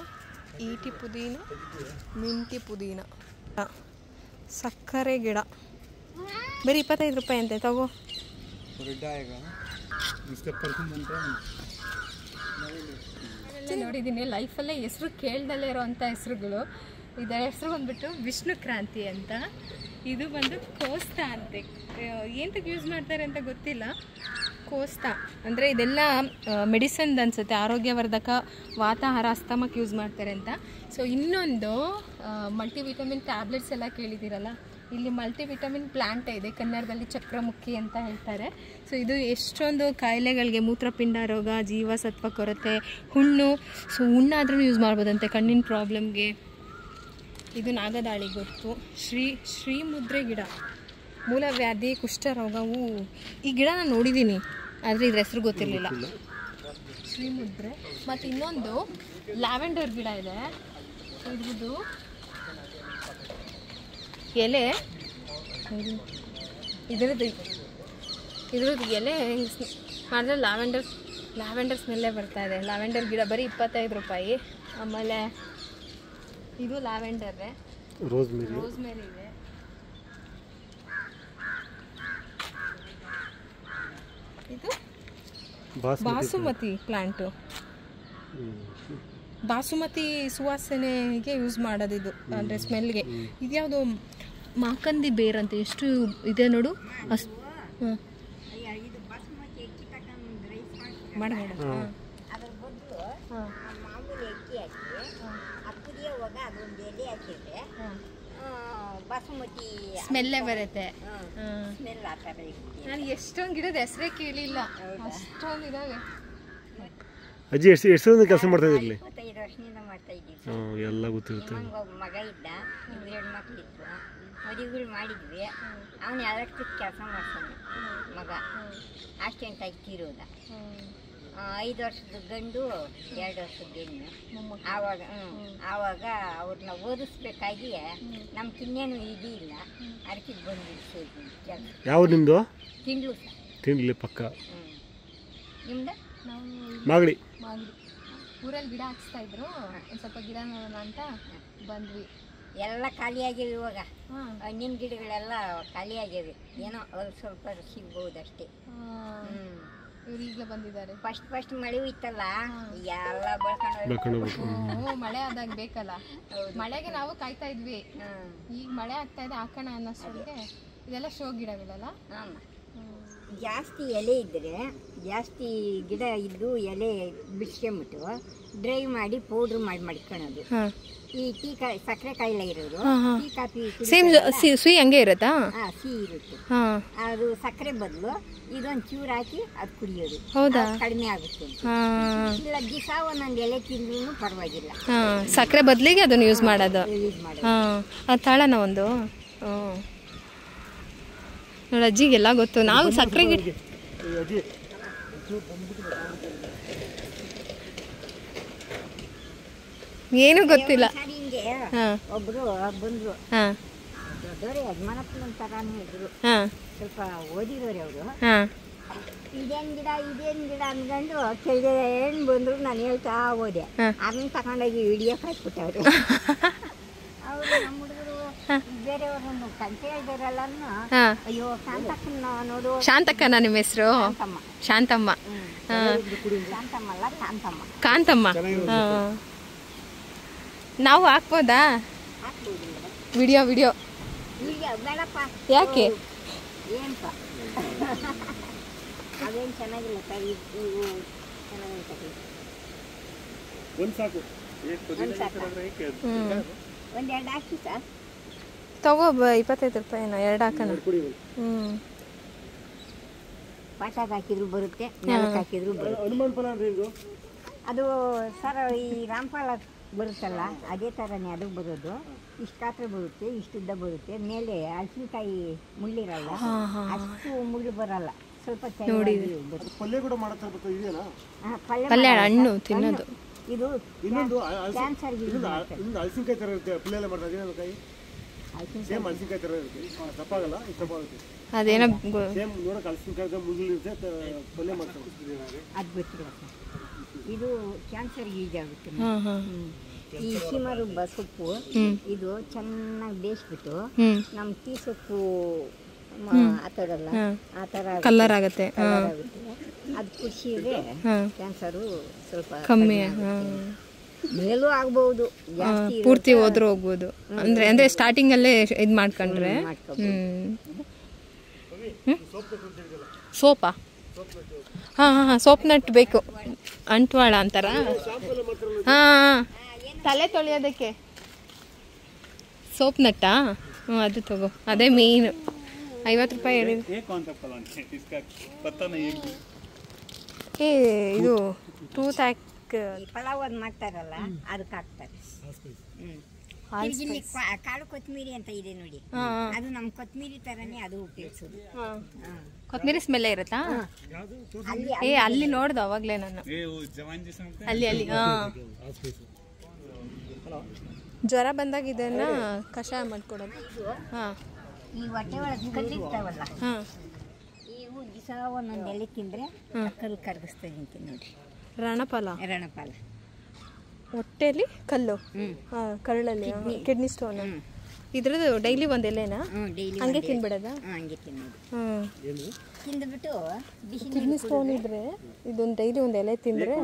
ಈಟಿ ಪುದೀನ, ಮಿಂಟಿ ಪುದೀನ, ಸಕ್ಕರೆ ಗಿಡ, ಬರೀ 25 ರೂಪಾಯಿ ಅಂತೆ, ತಗೋ. ನೋಡಿದ್ದೀನಿ ಲೈಫಲ್ಲೇ ಹೆಸರು ಕೇಳ್ದಲ್ಲೇ ಇರೋವಂಥ ಹೆಸರುಗಳು. ಇದರ ಹೆಸರು ಬಂದ್ಬಿಟ್ಟು ವಿಷ್ಣು ಕ್ರಾಂತಿ ಅಂತ. ಇದು ಬಂದು ಕೋಸ್ತಾ ಅಂತೆ. ಏನಕ್ಕೆ ಯೂಸ್ ಮಾಡ್ತಾರೆ ಅಂತ ಗೊತ್ತಿಲ್ಲ. ಕೋಸ್ತಾ ಅಂದರೆ ಇದೆಲ್ಲ ಮೆಡಿಸನ್ ಅನಿಸುತ್ತೆ, ಆರೋಗ್ಯವರ್ಧಕ, ವಾತಾಹಾರ, ಅಸ್ತಮಕ್ಕೆ ಯೂಸ್ ಮಾಡ್ತಾರೆ ಅಂತ. ಸೊ ಇನ್ನೊಂದು ಮಲ್ಟಿವಿಟಮಿನ್ ಟ್ಯಾಬ್ಲೆಟ್ಸ್ ಎಲ್ಲ ಕೇಳಿದ್ದೀರಲ್ಲ, ಇಲ್ಲಿ ಮಲ್ಟಿವಿಟಮಿನ್ ಪ್ಲ್ಯಾಂಟ್ ಇದೆ, ಕನ್ನಡದಲ್ಲಿ ಚಕ್ರಮುಖಿ ಅಂತ ಹೇಳ್ತಾರೆ. ಸೊ ಇದು ಎಷ್ಟೊಂದು ಕಾಯಿಲೆಗಳಿಗೆ, ಮೂತ್ರಪಿಂಡ ರೋಗ, ಜೀವಸತ್ವ ಕೊರತೆ, ಹುಣ್ಣು, ಸೊ ಹುಣ್ಣಾದ್ರೂ ಯೂಸ್ ಮಾಡ್ಬೋದಂತೆ, ಕಣ್ಣಿನ ಪ್ರಾಬ್ಲಮ್ಗೆ. ಇದು ನಾಗದಾಳಿ ಗೊತ್ತು. ಶ್ರೀಮುದ್ರೆ ಗಿಡ, ಮೂಲವ್ಯಾಧಿ, ಕುಷ್ಠರೋಗವು. ಈ ಗಿಡ ನಾನು ನೋಡಿದ್ದೀನಿ, ಆದರೆ ಇದ್ರ ಹೆಸರು ಗೊತ್ತಿರಲಿಲ್ಲ. ಶ್ರೀಮುದ್ರೆ. ಮತ್ತು ಇನ್ನೊಂದು ಲ್ಯಾವೆಂಡರ್ ಗಿಡ ಇದೆ. ಇದ್ರದ್ದು ಎಲೆ, ಇದ್ರದ್ದು ಎಲೆ ಮಾಡಿದ್ರೆ ಲ್ಯಾವೆಂಡರ್ ಸ್ಮೆಲ್ಲೇ ಬರ್ತಾ ಇದೆ. ಲ್ಯಾವೆಂಡರ್ ಗಿಡ ಬರೀ 25 ರೂಪಾಯಿ. ಆಮೇಲೆ ಇದು ಲ್ಯಾವೆಂಡರ್ರೆ, ರೋಸ್ಮೇರಿ ಇದೆ. ಇದು ಬಾಸುಮತಿ ಪ್ಲಾಂಟು, ಬಾಸುಮತಿ ಸುವಾಸನೆಗೆ ಯೂಸ್ ಮಾಡೋದಿದು, ಅಂದರೆ ಸ್ಮೆಲ್ಗೆ. ಇದ್ಯಾವುದು ಮಾಕಂದಿ ಬೇರ್ ಅಂತ, ಎಷ್ಟು ಇದೆ ನೋಡು. ಅಷ್ಟು ಮಾಡ ಬಾಸುಮತಿ ಸ್ಮೆಲ್ಲೇ ಬರುತ್ತೆ. ನಾನು ಎಷ್ಟೊಂದು ಗಿಡದ ಹೆಸರೇ ಕೇಳಿಲ್ಲ, ಅಷ್ಟೊಂದು ಇದಾವೆ. ಅಜ್ಜಿ ಎಷ್ಟು ಕೆಲಸ ಮಾಡ್ತಾ ಇದ್ರಿ? 25 ವರ್ಷದಿಂದ ಮಾಡ್ತಾ ಇದ್ದೀವಿ. ಎಲ್ಲ ಗೊತ್ತಿರುತ್ತೆ. ಮಗ ಇದ್ದ, 2 ಹೆಣ್ಮಕ್ಳು ಇತ್ತು, ಮದುವೆಗಳು ಮಾಡಿದ್ವಿ. ಅವನು ಎಲೆಕ್ಟ್ರಿಕ್ ಕೆಲಸ ಮಾಡ್ತಾನೆ ಮಗ, ಅಷ್ಟೆಂಟ್ ತೀರೋದ. 5 ವರ್ಷದ ಗಂಡು, 2 ವರ್ಷದ ಹೆಣ್ಣು. ಆವಾಗ ಅವ್ರನ್ನ ಓದಿಸ್ಬೇಕಾಗಿ ನಮ್ಗೆ ಇನ್ನೇನು ಇದಿಲ್ಲ, ಅದಕ್ಕೆ ಬಂದಿದ್ದು ಕೆಲಸ. ಯಾವ ನಿಮ್ಮದು? ತಿಂಡ್ಲು ತಿಂಡ್ಲಿ ಪಕ್ಕ. ನಿಮ್ದು? ನಾವು ಮಾಗಡಿ ಊರಲ್ಲಿ ಗಿಡ ಹಾಕ್ಸ್ತಾ ಇದ್ರು, ಒಂದು ಸ್ವಲ್ಪ ಗಿಡ ನೋಡೋಣ ಅಂತ ಬಂದ್ವಿ. ಎಲ್ಲ ಖಾಲಿಯಾಗಿವೆ ಇವಾಗ, ಹಣ್ಣಿನ ಗಿಡಗಳೆಲ್ಲ ಖಾಲಿಯಾಗಿವೆ. ಏನೋ ಸ್ವಲ್ಪ ಸಿಗ್ಬೋದು ಅಷ್ಟೇ. ಇವ್ರು ಈಗಲೇ ಬಂದಿದ್ದಾರೆ. ಫಸ್ಟ್ ಮಳೆ ಇತ್ತಲ್ಲ, ಎಲ್ಲ ಬೆಳ್ಕೊಂಡು ಮಳೆ ಆದಾಗ ಬೇಕಲ್ಲ, ಮಳೆಗೆ ನಾವು ಕಾಯ್ತಾ ಇದ್ವಿ. ಈಗ ಮಳೆ ಆಗ್ತಾ ಇದೆ, ಹಾಕೋಣ ಅನ್ನೋಷ್ಟೊಳಗೆ ಇದೆಲ್ಲ ಶೋ ಗಿಡಗಳಲ್ಲ. ಜಾಸ್ತಿ ಎಲೆ ಇದ್ದರೆ, ಜಾಸ್ತಿ ಗಿಡ ಇದ್ದು ಎಲೆ ಬಿಡ್ಸ್ಕೊಂಬಿಟ್ಟು ಡ್ರೈ ಮಾಡಿ ಪೌಡ್ರ್ ಮಾಡಿ ಮಡ್ಕೊಳ್ಳೋದು. ಈ ಟೀ ಕಾಯಿ, ಸಕ್ಕರೆ ಕಾಯಿಲೆ ಇರೋದು, ಟೀ ಕಾಫಿ ಸೇಮ್ ಸಿಹಿ ಹಂಗೆ ಇರುತ್ತಾ? ಸಿಹಿ ಇರುತ್ತೆ. ಅದು ಸಕ್ಕರೆ ಬದಲು ಇದೊಂದು ಚೂರು ಹಾಕಿ ಅದು ಕುಡಿಯೋದು. ಹೌದಾ? ಕಡಿಮೆ ಆಗುತ್ತೆ. ಇಲ್ಲ ದಿವಸ ಒಂದೊಂದು ಎಲೆ ತಿಂದ್ರೂ ಪರವಾಗಿಲ್ಲ. ಸಕ್ಕರೆ ಬದಲಿಗೆ ಅದನ್ನು ಯೂಸ್ ಮಾಡೋದು. ಯೂಸ್ ಮಾಡೋದು. ಅದು ತಾಳನ ಒಂದು ನೋಡಿ ಅಜ್ಜಿಗೆಲ್ಲ ಗೊತ್ತು. ನಾವು ಸಕ್ಕರೆ ಗಿಡ ಅಜ್ಜಿ ಏನು ಗೊತ್ತಿಲ್ಲ. ಸರಿ ಹಿಂಗೆ ಹಾಂ ಒಬ್ರು ಬಂದ್ರು, ಹಾಂ ದೊಡ್ಡವರೇ ಯಜಮಾನಪ್ಪನ ತರಾನು ಇದ್ರು, ಹಾಂ ಸ್ವಲ್ಪ ಓದಿರೋರು ಅವರು. ಹಾಂ ಇದೇನ್ ಗಿಡ ಅನ್ಕೊಂಡು ಕೆಳಗೇನು ಬಂದ್ರು ನಾನು ಹೇಳ್ತಾ ಹೋದೆ. ಅದನ್ನ ತಗೊಂಡೋಗಿ ವಿಡಿಯೋ ಹಾಕ್ಬಿಟ್ಟವ್ರು. ಅವರು ನಮ್ಮ ಹುಡುಗರು ಬೇರೆಯವ್ರನ್ನು ಕಂತೆ ಹೇಳ್ದಾರಲ್ಲ, ಹಾಂ ಅಯ್ಯೋ ಶಾಂತಕ್ಕನ ನೋಡು. ಶಾಂತಕ್ಕನ ನಿಮ್ಮ ಹೆಸರು? ಶಾಂತಮ್ಮ. ಶಾಂತಮ್ಮ. ಶಾಂತಮ್ಮ ಅಲ್ಲ, ಕಾಂತಮ್ಮ. ಕಾಂತಮ್ಮ. ಹಾಂ ನಾವು ಹಾಕ್ಬೋದಾ ವಿಡಿಯೋ? ಈಗ ಬೇಡಪ್ಪ. ಯಾಕೆ? ಏನಪ್ಪ ಅದೇನು ಚೆನ್ನಾಗಿಲ್ಲ ಸರ್. ಇವು ಚೆನ್ನಾಗಿಲ್ಲ ಸರ್. ಒಂದು ಸಾಕು. ಒಂದೆರಡು ಹಾಕಿ ಸರ್. ತಗೋ 25 ರೂಪಾಯಿನೋ 2 ಹಾಕೋಣ. ಪಾಟಾಗ ಹಾಕಿದ್ರು ಬರುತ್ತೆ, ನೆಲಕ್ಕೆ ಹಾಕಿದ್ರು ಬರುತ್ತೆ. ಹನುಮಾನ್ ಫಲ ಅಂದ್ರೆ ಇದು ಅದು ಸರ್ ಈ ರಾಮಫಲ ಬರುತ್ತಲ್ಲ ಅದೇ ಥರನೇ ಅದು ಬರೋದು. ಇಷ್ಟು ಗಾತ್ರ ಬರುತ್ತೆ, ಇಷ್ಟುದ್ದ ಬರುತ್ತೆ. ಮೇಲೆ ಹಲಸಿನಕಾಯಿ ಮುಳ್ಳಿರಲ್ಲ, ಅಷ್ಟು ಮುಳ್ಳು ಬರಲ್ಲ, ಸ್ವಲ್ಪ ಚೆನ್ನಾಗಿ ಬರುತ್ತೆ. ಪಲ್ಯ ಕೂಡ ಮಾಡತ್ತಾ ಇದೆಯಾ? ಪಲ್ಯ ಹಣ್ಣು ತಿನ್ನೋದು. ಇದು ಇನ್ನೊಂದು ಕ್ಯಾನ್ಸರ್ಗೆ ಹಲಸಿನಕಾಯಿ ಥರ ಇರುತ್ತೆ, ಪಲ್ಯ ಎಲ್ಲ ಮಾಡ್ತಾರೆ. ಅದೇನೋ ಕಾಯಿ ಸೇಮ್ ಹಲಸಿನಕಾಯಿ ಥರ ಇರುತ್ತೆ, ತಪ್ಪಾಗಲ್ಲ, ಇದು ತಪ್ಪಾಗುತ್ತೆ. ಅದೇನೋ ಸೇಮ್ ನೋಡೋಕೆ ಹಲಸಿನಕಾಯಿ ಮುಗಿಲಿರುತ್ತೆ, ಪಲ್ಯ ಮಾಡ್ತಾರೆ. ಅದು ಗೊತ್ತಿಲ್ಲ ಸರ್. ಇದು ಕ್ಯಾನ್ಸರ್ಗೆ ಯೂಸ್ ಆಗುತ್ತೆ. ಈ ಸೀಮರುಬ್ಬ ಸೊಪ್ಪು ಇದು ಚೆನ್ನಾಗಿ ಬೇಯಿಸ್ಬಿಟ್ಟು ನಮ್ಮ ಟೀ ಸೊಪ್ಪು ಹಾಕೋದಲ್ಲ ಆ ಥರ ಕಲರ್ ಆಗುತ್ತೆ. ಅದು ಕುಡಿಸಿದ್ರೆ ಕ್ಯಾನ್ಸರು ಸ್ವಲ್ಪ ಕಮ್ಮಿ, ಮೇಲೂ ಆಗ್ಬಹುದು, ಜಾಸ್ತಿ ಪೂರ್ತಿ ಹೋದ್ರೂ ಹೋಗ್ಬೋದು. ಅಂದ್ರೆ ಸ್ಟಾರ್ಟಿಂಗ್ ಅಲ್ಲೇ ಇದು ಮಾಡ್ಕೊಂಡ್ರೆ. ಸೋಪಾ? ಹಾಂ ಹಾಂ ಸೋಪ್ ನಟ್ ಬೇಕು, ಅಂಟ್ವಾಳ ಅಂತಾರ. ಹಾಂ ತಲೆ ತೊಳೆಯೋದಕ್ಕೆ ಸೋಪ್ ನಟ್ಟಾ? ಹ್ಞೂ ಅದು ತಗೋ, ಅದೇ ಮೇಯ್ನು. 50 ರೂಪಾಯಿ ಹೇಳಿದ್ರು. ಏ ಇದು ಟೂತ್ ಹ್ಯಾಕ್ ಪಲಾವ್ ಅದು ಮಾಡ್ತಾರಲ್ಲ ಅದಕ್ಕೆ ಹಾಕ್ತಾರೆ. ಕಾಳು ಕೊತ್ತಂಬರಿ ಅಂತ ಇದೆ ನೋಡಿ, ಅದು ನಮ್ಮ ಕೊತ್ತಂಬರಿ ತರನೇ ಅದು ಉಪಯೋಗಿಸೋದು. ಕೊತ್ತಂಬರಿ ಸ್ಮೆಲ್ ಇರುತ್ತಾ? ಏ ಅಲ್ಲಿ ನೋಡ್ದು ಅವಾಗಲೇ ನಾನು, ಅಲ್ಲಿ ಜ್ವರ ಬಂದಾಗ ಇದನ್ನ ಕಷಾಯ ಮಾಡ್ಕೊಡೋದು. ಹಾಂ ಈ ಹೊಟ್ಟೆ ಒಳಗೆ ಕಲ್ಲಿರ್ತಾವಲ್ಲ, ಇವು ದಿವಸ ಒಂದೊಂದು ಎಲೆ ತಿಂದರೆ ಕಲ್ಲು ಕರಗಿಸ್ತದೆ ಅಂತ ನೋಡಿ. ರಣಫಲ ಹೊಟ್ಟೆಯಲ್ಲಿ ಕಲ್ಲು, ಕರಳಲ್ಲಿ ಕಿಡ್ನಿ ಸ್ಟೋನ್. ಇದ್ರದ್ದು ಡೈಲಿ ಒಂದು ಎಲೆನಾ ಹಂಗೆ ತಿನ್ಬಿಡೋದಾ? ಹಂಗೆ ತಿನ್ನೋದು. ತಿಂದ್ಬಿಟ್ಟು ಬಿಸಿ ಕಿಡ್ನಿ ಸ್ಟೋನ್ ಇದ್ರೆ ಇದೊಂದು ಡೈಲಿ ಒಂದು ಎಲೆ ತಿಂದರೆ.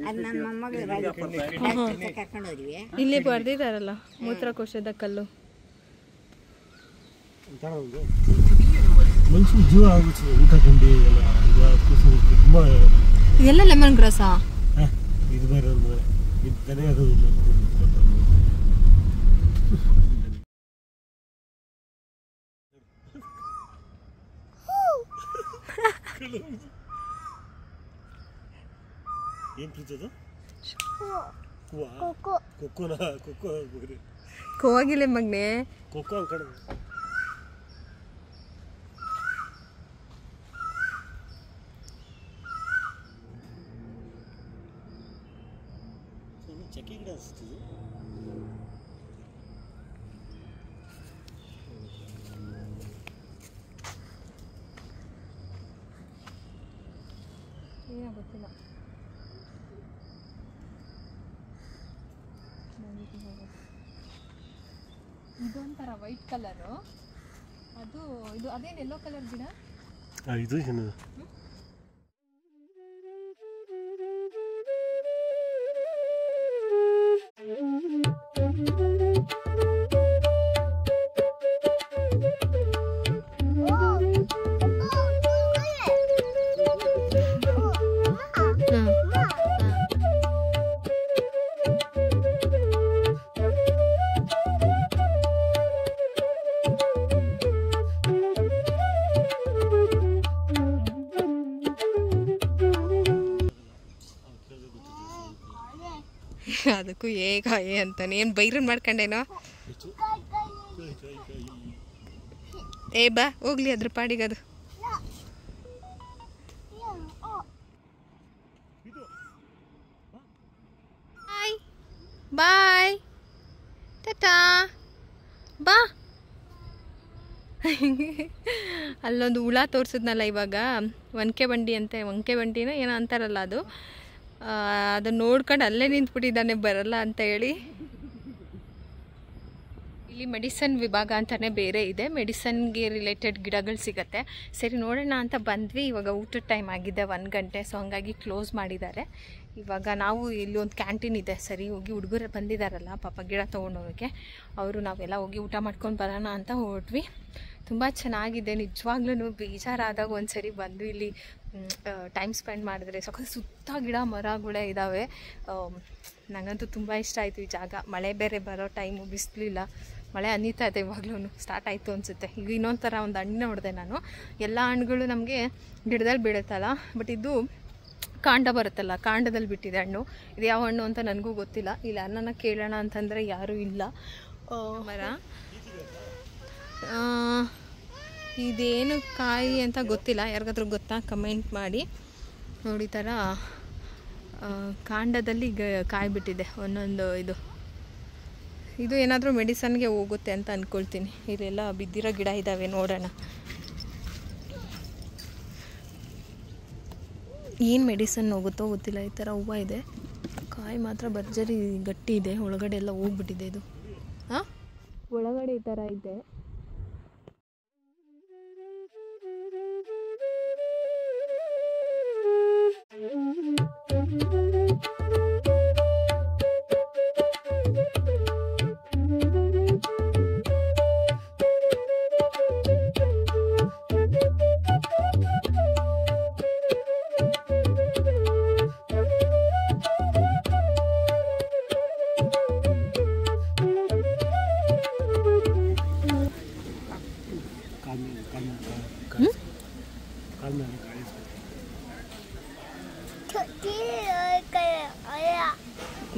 ಅದು ನನ್ನ ಮೊಮ್ಮಗಳು ಕರ್ಕೊಂಡು ಹೋದ್ವಿ. ಇಲ್ಲಿ ಬರ್ದಿದ್ದಾರಲ್ಲ ಮೂತ್ರಕೋಶದ ಕಲ್ಲು. ಮನುಷ್ಯನ ಜೀವ ಆಗುತ್ತೆ ಊಟ ತಿಂಡಿ ತುಂಬ. ಇದೆಲ್ಲ ಲೆಮನ್ ಗ್ರಾಸಾ? ಇದು ಬೇರೆ ಇದು ದನೆ ಆಗೋದಿಲ್ಲ. ಏನು ಪ್ರೀತದು? ಕೊಕ್ಕೋನ ಕೊಕ್ಕೋ ಕೋಗಿಲೆ ಮಗ್ನೆ ಕೊಕ್ಕೋ ಅಂಕಡೆ ಚಕ್ಕೆ ಗಿಡ ಅನಿಸ್ತಿದೆ. ಏನೋ ಗೊತ್ತಿಲ್ಲ. ಇದೊಂಥರ ವೈಟ್ ಕಲರು, ಅದು ಇದು ಅದೇನು ಯೆಲ್ಲೋ ಕಲರ್ ಗಿಡ? ಇದು ಏನು? ಅದಕ್ಕೂ ಏಕಾಯಿ ಅಂತಾನೆ ಏನು ಬೈರನ್ ಮಾಡ್ಕೊಂಡೇನೋ. ಏ ಬಾ ಹೋಗ್ಲಿ ಅದ್ರ ಪಾಡಿಗದು. ಬಾಯ್ ಬಾಯ್ ಟಾಟಾ ಬಾ. ಅಲ್ಲೊಂದು ಹುಳ ತೋರಿಸಿದ್ನಲ್ಲ ಇವಾಗ, ಒನಕೆ ಬಂಡಿ ಅಂತೆ, ಒನಕೆ ಬಂಡಿನ ಏನೋ ಅಂತಾರಲ್ಲ ಅದು, ಅದನ್ನು ನೋಡ್ಕೊಂಡು ಅಲ್ಲೇ ನಿಂತ್ಬಿಟ್ಟಿದ್ದಾನೆ ಬರಲ್ಲ ಅಂತ ಹೇಳಿ. ಇಲ್ಲಿ ಮೆಡಿಸನ್ ವಿಭಾಗ ಅಂತಲೇ ಬೇರೆ ಇದೆ, ಮೆಡಿಸನ್ಗೆ ರಿಲೇಟೆಡ್ ಗಿಡಗಳು ಸಿಗುತ್ತೆ. ಸರಿ ನೋಡೋಣ ಅಂತ ಬಂದ್ವಿ. ಇವಾಗ ಊಟದ ಟೈಮ್ ಆಗಿದೆ 1 ಗಂಟೆ, ಸೊ ಹಂಗಾಗಿ ಕ್ಲೋಸ್ ಮಾಡಿದ್ದಾರೆ. ಇವಾಗ ನಾವು ಇಲ್ಲಿ ಒಂದು ಕ್ಯಾಂಟೀನ್ ಇದೆ, ಸರಿ ಹೋಗಿ ಹುಡುಗರು ಬಂದಿದ್ದಾರಲ್ಲ ಪಾಪ ಗಿಡ ತೊಗೊಂಡೋಗೋಕ್ಕೆ, ಅವರು ನಾವೆಲ್ಲ ಹೋಗಿ ಊಟ ಮಾಡ್ಕೊಂಡು ಬರೋಣ ಅಂತ ಹೊರಟ್ವಿ. ತುಂಬ ಚೆನ್ನಾಗಿದೆ ನಿಜವಾಗ್ಲೂ. ಬೇಜಾರಾದಾಗ ಒಂದು ಸರಿ ಬಂದು ಇಲ್ಲಿ ಟೈಮ್ ಸ್ಪೆಂಡ್ ಮಾಡಿದ್ರೆ ಸುತ್ತ ಗಿಡ ಮರಗಳೇ ಇದ್ದಾವೆ. ನನಗಂತೂ ತುಂಬ ಇಷ್ಟ ಆಯಿತು ಈ ಜಾಗ. ಮಳೆ ಬೇರೆ ಬರೋ ಟೈಮು, ಬಿಸಿಲಿಲ್ಲ, ಮಳೆ ಅನ್ನಿತಾ ಇದೆ, ಇವಾಗ್ಲೂ ಸ್ಟಾರ್ಟ್ ಆಯಿತು ಅನಿಸುತ್ತೆ. ಈಗ ಇನ್ನೊಂದು ಥರ ಒಂದು ಹಣ್ಣು ನೋಡಿದೆ ನಾನು. ಎಲ್ಲ ಹಣ್ಣುಗಳು ನಮಗೆ ಗಿಡದಲ್ಲಿ ಬೀಳುತ್ತಲ್ಲ, ಬಟ್ ಇದು ಕಾಂಡ ಬರುತ್ತಲ್ಲ, ಕಾಂಡದಲ್ಲಿ ಬಿಟ್ಟಿದೆ ಹಣ್ಣು. ಇದು ಯಾವ ಹಣ್ಣು ಅಂತ ನನಗೂ ಗೊತ್ತಿಲ್ಲ. ಇಲ್ಲಿ ಯಾರನ್ನ ಕೇಳೋಣ ಅಂತಂದರೆ ಯಾರೂ ಇಲ್ಲ. ಮರ ಇದೇನು ಕಾಯಿ ಅಂತ ಗೊತ್ತಿಲ್ಲ, ಯಾರಿಗಾದ್ರೂ ಗೊತ್ತಾ ಕಮೆಂಟ್ ಮಾಡಿ. ನೋಡಿ ಥರ ಕಾಂಡದಲ್ಲಿ ಕಾಯಿ ಬಿಟ್ಟಿದೆ ಒಂದೊಂದು. ಇದು ಏನಾದರೂ ಮೆಡಿಸನ್ಗೆ ಹೋಗುತ್ತೆ ಅಂತ ಅಂದ್ಕೊಳ್ತೀನಿ. ಇಲ್ಲೆಲ್ಲ ಬಿದ್ದಿರೋ ಗಿಡ ಇದ್ದಾವೆ, ನೋಡೋಣ ಏನು ಮೆಡಿಸನ್ ಹೋಗುತ್ತೋ ಗೊತ್ತಿಲ್ಲ. ಈ ಥರ ಹೂವು ಇದೆ, ಕಾಯಿ ಮಾತ್ರ ಭರ್ಜರಿ ಗಟ್ಟಿ ಇದೆ, ಒಳಗಡೆ ಎಲ್ಲ ಹೋಗ್ಬಿಟ್ಟಿದೆ ಇದು. ಹಾಂ, ಒಳಗಡೆ ಈ ಥರ ಇದೆ.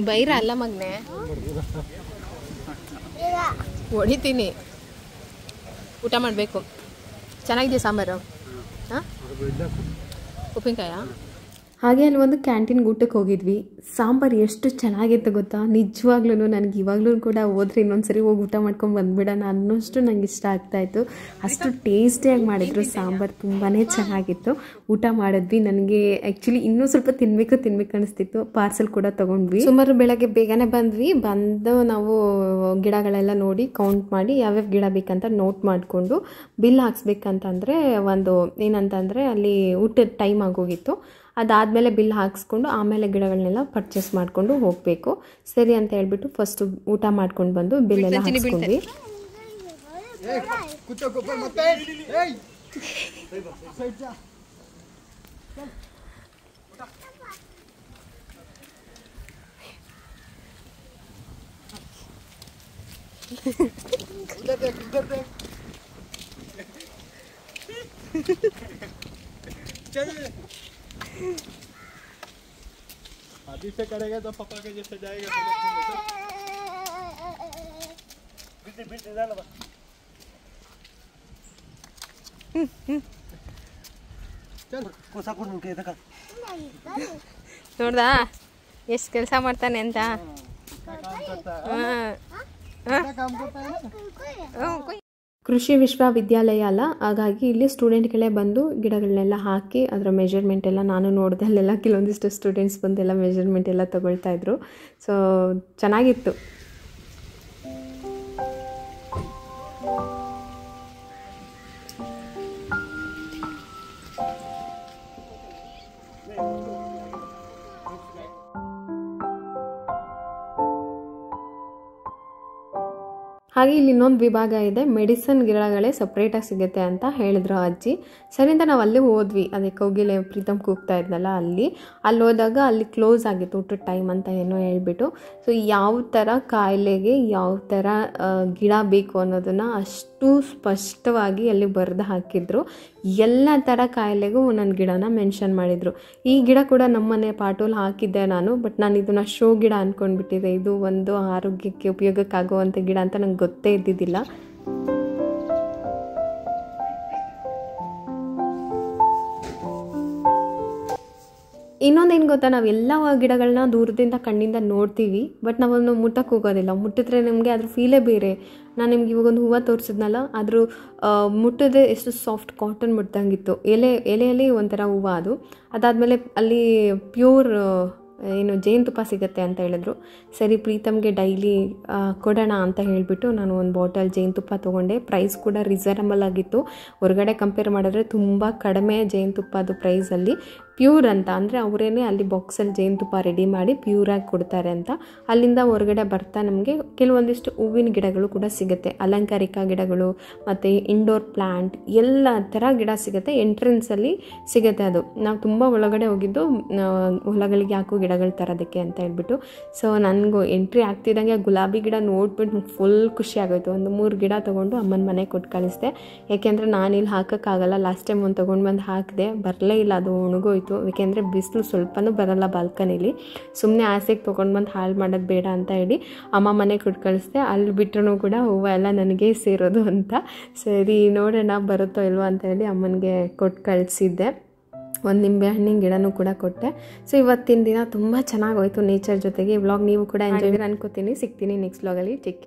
ಬೈರ ಅಲ್ಲ ಮಗನೆ, ಹೊಡಿತೀನಿ. ಊಟ ಮಾಡಬೇಕು. ಚೆನ್ನಾಗಿದೆ ಸಾಂಬಾರು. ಹಾಂ, ಉಪ್ಪಿನಕಾಯ. ಹಾಗೆ ಅಲ್ಲಿ ಒಂದು ಕ್ಯಾಂಟೀನ್ಗೆ ಊಟಕ್ಕೆ ಹೋಗಿದ್ವಿ. ಸಾಂಬಾರು ಎಷ್ಟು ಚೆನ್ನಾಗಿತ್ತು ಗೊತ್ತಾ, ನಿಜವಾಗ್ಲೂ ನನಗೆ ಇವಾಗಲೂ ಕೂಡ ಹೋದ್ರೆ ಇನ್ನೊಂದ್ಸರಿ ಹೋಗಿ ಊಟ ಮಾಡ್ಕೊಂಡು ಬಂದುಬಿಡೋಣ ಅನ್ನೋಷ್ಟು ನಂಗೆ ಇಷ್ಟ ಆಗ್ತಾಯಿತ್ತು. ಅಷ್ಟು ಟೇಸ್ಟಿಯಾಗಿ ಮಾಡಿದರು ಸಾಂಬಾರು, ತುಂಬಾ ಚೆನ್ನಾಗಿತ್ತು. ಊಟ ಮಾಡಿದ್ವಿ. ನನಗೆ ಆ್ಯಕ್ಚುಲಿ ಇನ್ನೂ ಸ್ವಲ್ಪ ತಿನ್ಬೇಕು ಅನಿಸ್ತಿತ್ತು. ಪಾರ್ಸೆಲ್ ಕೂಡ ತೊಗೊಂಡ್ವಿ. ಸುಮಾರು ಬೆಳಗ್ಗೆ ಬೇಗನೆ ಬಂದು ನಾವು ಗಿಡಗಳೆಲ್ಲ ನೋಡಿ ಕೌಂಟ್ ಮಾಡಿ ಯಾವ್ಯಾವ ಗಿಡ ಬೇಕಂತ ನೋಟ್ ಮಾಡಿಕೊಂಡು ಬಿಲ್ ಹಾಕ್ಸ್ಬೇಕಂತಂದರೆ ಒಂದು ಏನಂತಂದರೆ ಅಲ್ಲಿ ಊಟದ ಟೈಮ್ ಆಗೋಗಿತ್ತು. ಅದಾದಮೇಲೆ ಬಿಲ್ ಹಾಕ್ಸ್ಕೊಂಡು ಆಮೇಲೆ ಗಿಡಗಳನ್ನೆಲ್ಲ ಪರ್ಚೇಸ್ ಮಾಡಿಕೊಂಡು ಹೋಗಬೇಕು. ಸರಿ ಅಂತ ಹೇಳ್ಬಿಟ್ಟು ಫಸ್ಟು ಊಟ ಮಾಡ್ಕೊಂಡು ಬಂದು ಬಿಲ್ಲೆಲ್ಲ ಹಾಕ್ಸ್ಕೊಂಡ್ವಿ. अभी से करेगा तो पापा के जैसे जाएगा। ನೋಡ್ದಾ ಎಷ್ಟು ಕೆಲಸ ಮಾಡ್ತಾನೆ ಅಂತ. ಕೃಷಿ ವಿಶ್ವವಿದ್ಯಾಲಯ ಅಲ್ಲ, ಹಾಗಾಗಿ ಇಲ್ಲಿ ಸ್ಟೂಡೆಂಟ್ಗಳೇ ಬಂದು ಗಿಡಗಳನ್ನೆಲ್ಲ ಹಾಕಿ ಅದರ ಮೆಜರ್ಮೆಂಟ್ ಎಲ್ಲ ನಾನು ನೋಡಿದೆ. ಅಲ್ಲೆಲ್ಲ ಕೆಲವೊಂದಿಷ್ಟು ಸ್ಟೂಡೆಂಟ್ಸ್ ಬಂದೆಲ್ಲ ಮೆಜರ್ಮೆಂಟ್ ಎಲ್ಲ ತಗೊಳ್ತಾ ಇದ್ರು. ಸೊ ಚೆನ್ನಾಗಿತ್ತು. ಹಾಗೆ ಇಲ್ಲಿ ಇನ್ನೊಂದು ವಿಭಾಗ ಇದೆ, ಮೆಡಿಸನ್ ಗಿಡಗಳೇ ಸಪ್ರೇಟಾಗಿ ಸಿಗುತ್ತೆ ಅಂತ ಹೇಳಿದ್ರು ಅಜ್ಜಿ. ಸರಿಯಿಂದ ನಾವು ಅಲ್ಲಿ ಹೋದ್ವಿ. ಅದೇ ಕೋಗಿಲೆ ಪ್ರೀತಮ್ ಕೂಗ್ತಾ ಇದ್ನಲ್ಲ, ಅಲ್ಲಿ ಹೋದಾಗ ಅಲ್ಲಿ ಕ್ಲೋಸ್ ಆಗಿತ್ತು ಊಟದ ಟೈಮ್ ಅಂತ ಏನೋ ಹೇಳ್ಬಿಟ್ಟು. ಸೊ ಯಾವ ಥರ ಕಾಯಿಲೆಗೆ ಯಾವ ಥರ ಗಿಡ ಬೇಕು ಅನ್ನೋದನ್ನು ಅಷ್ಟು ಸ್ಪಷ್ಟವಾಗಿ ಅಲ್ಲಿ ಬರೆದು ಹಾಕಿದ್ರು. ಎಲ್ಲ ಥರ ಕಾಯಿಲೆಗೂ ಒಂದೊಂದು ಗಿಡನ ಮೆನ್ಷನ್ ಮಾಡಿದರು. ಈ ಗಿಡ ಕೂಡ ನಮ್ಮನೆ ಪಾಟೋಲ್ ಹಾಕಿದ್ದೆ ನಾನು, ಬಟ್ ನಾನು ಇದನ್ನು ಶೋ ಗಿಡ ಅಂದ್ಕೊಂಡ್ಬಿಟ್ಟಿದ್ದೆ. ಇದು ಒಂದು ಆರೋಗ್ಯಕ್ಕೆ ಉಪಯೋಗಕ್ಕಾಗುವಂಥ ಗಿಡ ಅಂತ ನಂಗೆ ಗೊತ್ತೇ ಇದ್ದಿದ್ದಿಲ್ಲ. ಇನ್ನೊಂದೇನು ಗೊತ್ತಾ, ನಾವೆಲ್ಲ ಗಿಡಗಳನ್ನ ದೂರದಿಂದ ಕಣ್ಣಿಂದ ನೋಡ್ತೀವಿ, ಬಟ್ ನಾವನ್ನು ಮುಟ್ಟಕ್ಕೆ ಹೋಗೋದಿಲ್ಲ. ಮುಟ್ಟಿದ್ರೆ ನಮಗೆ ಅದ್ರ ಫೀಲೇ ಬೇರೆ. ನಾನು ನಿಮ್ಗೆ ಇವಾಗೊಂದು ಹೂವು ತೋರಿಸಿದ್ನಲ್ಲ, ಅದ್ರ ಮುಟ್ಟಿದ್ರೆ ಎಷ್ಟು ಸಾಫ್ಟ್ ಕಾಟನ್ ಮುಟ್ದಂಗಿತ್ತು. ಎಲೆಯಲ್ಲಿ ಒಂಥರ ಹೂವು ಅದು. ಅದಾದಮೇಲೆ ಅಲ್ಲಿ ಪ್ಯೂರ್ ಏನು ಜೇನುತುಪ್ಪ ಸಿಗುತ್ತೆ ಅಂತ ಹೇಳಿದ್ರು. ಸರಿ ಪ್ರೀತಮ್ಗೆ ಡೈಲಿ ಕೊಡೋಣ ಅಂತ ಹೇಳಿಬಿಟ್ಟು ನಾನು ಒಂದು ಬಾಟಲ್ ಜೇನುತುಪ್ಪ ತೊಗೊಂಡೆ. ಪ್ರೈಸ್ ಕೂಡ ರಿಸನಬಲ್ ಆಗಿತ್ತು. ಹೊರಗಡೆ ಕಂಪೇರ್ ಮಾಡಿದ್ರೆ ತುಂಬ ಕಡಿಮೆ ಜೇನುತುಪ್ಪದ ಪ್ರೈಸಲ್ಲಿ. ಪ್ಯೂರ್ ಅಂತ ಅಂದರೆ ಅವರೇನೆ ಅಲ್ಲಿ ಬಾಕ್ಸಲ್ಲಿ ಜೇನುತುಪ್ಪ ರೆಡಿ ಮಾಡಿ ಪ್ಯೂರಾಗಿ ಕೊಡ್ತಾರೆ ಅಂತ. ಅಲ್ಲಿಂದ ಹೊರಗಡೆ ಬರ್ತಾ ನಮಗೆ ಕೆಲವೊಂದಿಷ್ಟು ಹೂವಿನ ಗಿಡಗಳು ಕೂಡ ಸಿಗುತ್ತೆ, ಅಲಂಕಾರಿಕ ಗಿಡಗಳು ಮತ್ತು ಇಂಡೋರ್ ಪ್ಲ್ಯಾಂಟ್ ಎಲ್ಲ ಥರ ಗಿಡ ಸಿಗುತ್ತೆ. ಎಂಟ್ರೆನ್ಸಲ್ಲಿ ಸಿಗುತ್ತೆ ಅದು. ನಾವು ತುಂಬ ಒಳಗಡೆ ಹೋಗಿದ್ದು ಹೊಲಗಳಿಗೆ ಹಾಕೋ ಗಿಡಗಳು ತರೋದಕ್ಕೆ ಅಂತ ಹೇಳ್ಬಿಟ್ಟು. ಸೊ ನನಗೂ ಎಂಟ್ರಿ ಆಗ್ತಿದ್ದಂಗೆ ಗುಲಾಬಿ ಗಿಡ ನೋಡ್ಬಿಟ್ಟು ಫುಲ್ ಖುಷಿ ಆಗೋಯ್ತು. ಒಂದು 3 ಗಿಡ ತೊಗೊಂಡು ಅಮ್ಮನ ಮನೆಗೆ ಕೊಟ್ಟು ಕಳಿಸ್ದೆ. ಯಾಕೆಂದರೆ ನಾನಿಲ್ಲಿ ಹಾಕೋಕ್ಕಾಗಲ್ಲ. ಲಾಸ್ಟ್ ಟೈಮ್ ಒಂದು ತೊಗೊಂಡು ಬಂದು ಹಾಕಿದೆ, ಬರಲೇ ಇಲ್ಲ, ಅದು ಒಣಗೋಯ್ತು. ಏಕೆಂದರೆ ಬಿಸಿಲು ಸ್ವಲ್ಪನೂ ಬರಲ್ಲ ಬಾಲ್ಕನಿಲಿ. ಸುಮ್ಮನೆ ಆಸೆಗೆ ತೊಗೊಂಡು ಬಂದು ಹಾಳು ಮಾಡೋದು ಬೇಡ ಅಂತ ಹೇಳಿ ಅಮ್ಮ ಮನೆಗೆ ಕೊಟ್ಟು ಕಳಿಸ್ದೆ. ಅಲ್ಲಿ ಬಿಟ್ಟರೂ ಕೂಡ ಹೂವು ಎಲ್ಲ ನನಗೆ ಸೇರೋದು ಅಂತ. ಸರಿ ನೋಡೋಣ ಬರುತ್ತೋ ಇಲ್ವೋ ಅಂತ ಹೇಳಿ ಅಮ್ಮನಿಗೆ ಕೊಟ್ಟು ಕಳಿಸಿದ್ದೆ. ಒಂದು ನಿಂಬೆ ಹಣ್ಣಿನ ಗಿಡನೂ ಕೂಡ ಕೊಟ್ಟೆ. ಸೊ ಇವತ್ತಿನ ದಿನ ತುಂಬ ಚೆನ್ನಾಗೋಯ್ತು ನೇಚರ್ ಜೊತೆಗೆ. ವ್ಲಾಗ್ ನೀವು ಕೂಡ ಎಂಜಾಯ್ ಅನ್ಕೋತೀನಿ. ಸಿಗ್ತೀನಿ ನೆಕ್ಸ್ಟ್ ವ್ಲಾಗಲ್ಲಿ. ಟೇಕ್